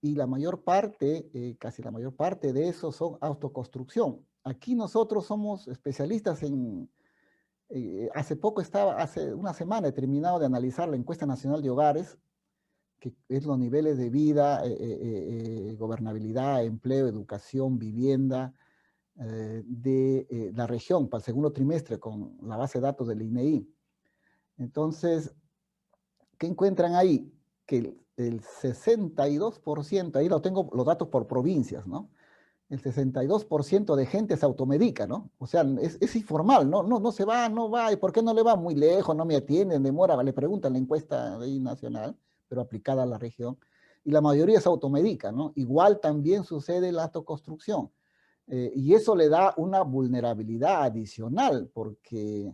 Y la mayor parte, casi la mayor parte de eso son autoconstrucción. aquí nosotros somos especialistas en, hace una semana he terminado de analizar la encuesta nacional de hogares, que es los niveles de vida, gobernabilidad, empleo, educación, vivienda, de la región para el segundo trimestre con la base de datos del INEI. Entonces, ¿qué encuentran ahí? Que el 62%, ahí lo tengo los datos por provincias, ¿no? El 62% de gente se automedica, ¿no? O sea, es informal, ¿no? No se va, no va. ¿Y por qué no le va? Muy lejos, no me atienden, demora. Le preguntan la encuesta de ahí nacional, pero aplicada a la región. Y la mayoría se automedica, ¿no? Igual también sucede en la autoconstrucción. Y eso le da una vulnerabilidad adicional, porque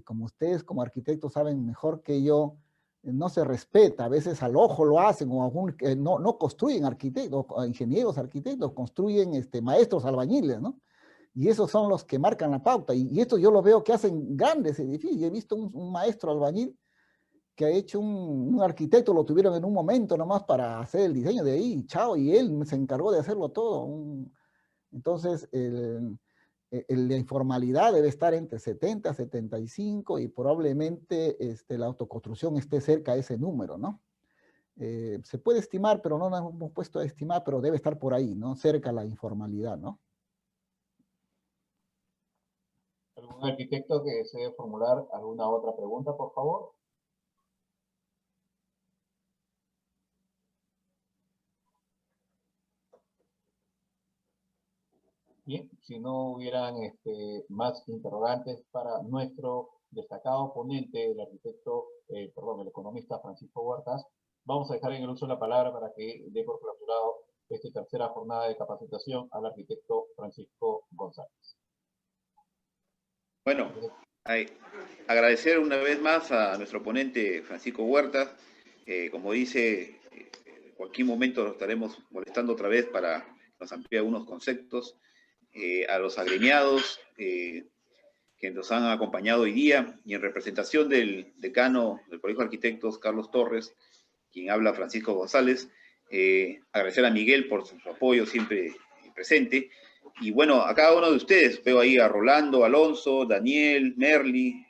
como ustedes como arquitectos saben mejor que yo, no se respeta, a veces al ojo lo hacen, o no construyen arquitectos, ingenieros arquitectos, construyen maestros albañiles, ¿no? Y esos son los que marcan la pauta, y esto yo lo veo que hacen grandes edificios. He visto un maestro albañil que ha hecho un arquitecto, lo tuvieron en un momento nomás para hacer el diseño de ahí, chao, y él se encargó de hacerlo todo. Entonces, la informalidad debe estar entre 70 a 75 y probablemente la autoconstrucción esté cerca de ese número, ¿no? Se puede estimar, pero no nos hemos puesto a estimar, pero debe estar por ahí, ¿no? Cerca la informalidad, ¿no? ¿Algún arquitecto que desee formular alguna otra pregunta, por favor? Bien, si no hubieran más interrogantes para nuestro destacado ponente, el arquitecto, el economista Francisco Huertas, vamos a dejar en el uso de la palabra para que dé por clausurado esta tercera jornada de capacitación al arquitecto Francisco González. Bueno, agradecer una vez más a nuestro ponente Francisco Huertas. Como dice, en cualquier momento nos estaremos molestando otra vez para que nos amplíe algunos conceptos. A los agremiados que nos han acompañado hoy día, y en representación del decano del Colegio de Arquitectos, Carlos Torres, quien habla Francisco González, agradecer a Miguel por su apoyo siempre presente, y bueno, a cada uno de ustedes, veo ahí a Rolando, Alonso, Daniel, Merly,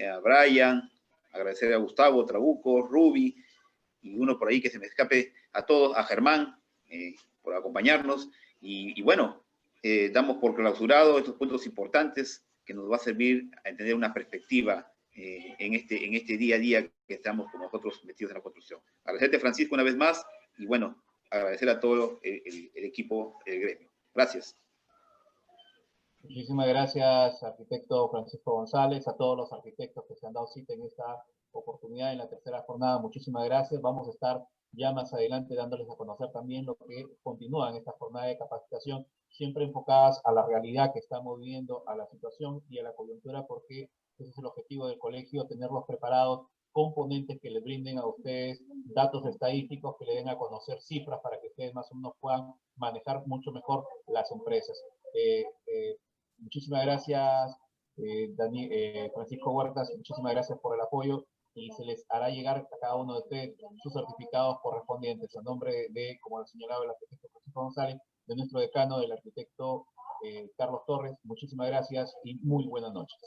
a Brian, agradecer a Gustavo, Trabuco, Ruby, y uno por ahí que se me escape, a todos, a Germán, por acompañarnos, y bueno, damos por clausurado estos puntos importantes que nos va a servir a entender una perspectiva en este día a día que estamos con nosotros metidos en la construcción. Agradecerte, Francisco, una vez más, y bueno, agradecer a todo el equipo del gremio. Gracias. Muchísimas gracias, arquitecto Francisco González, a todos los arquitectos que se han dado cita en esta oportunidad en la tercera jornada. Muchísimas gracias. Vamos a estar ya más adelante dándoles a conocer también lo que continúa en esta jornada de capacitación, siempre enfocadas a la realidad que estamos viviendo, a la situación y a la coyuntura, porque ese es el objetivo del colegio, tenerlos preparados, componentes que les brinden a ustedes datos estadísticos, que le den a conocer cifras para que ustedes más o menos puedan manejar mucho mejor las empresas. Muchísimas gracias, Francisco Huertas, muchísimas gracias por el apoyo, y se les hará llegar a cada uno de ustedes sus certificados correspondientes a nombre de, como lo señalaba el arquitecto Francisco González, de nuestro decano, del arquitecto Carlos Torres. Muchísimas gracias y muy buenas noches.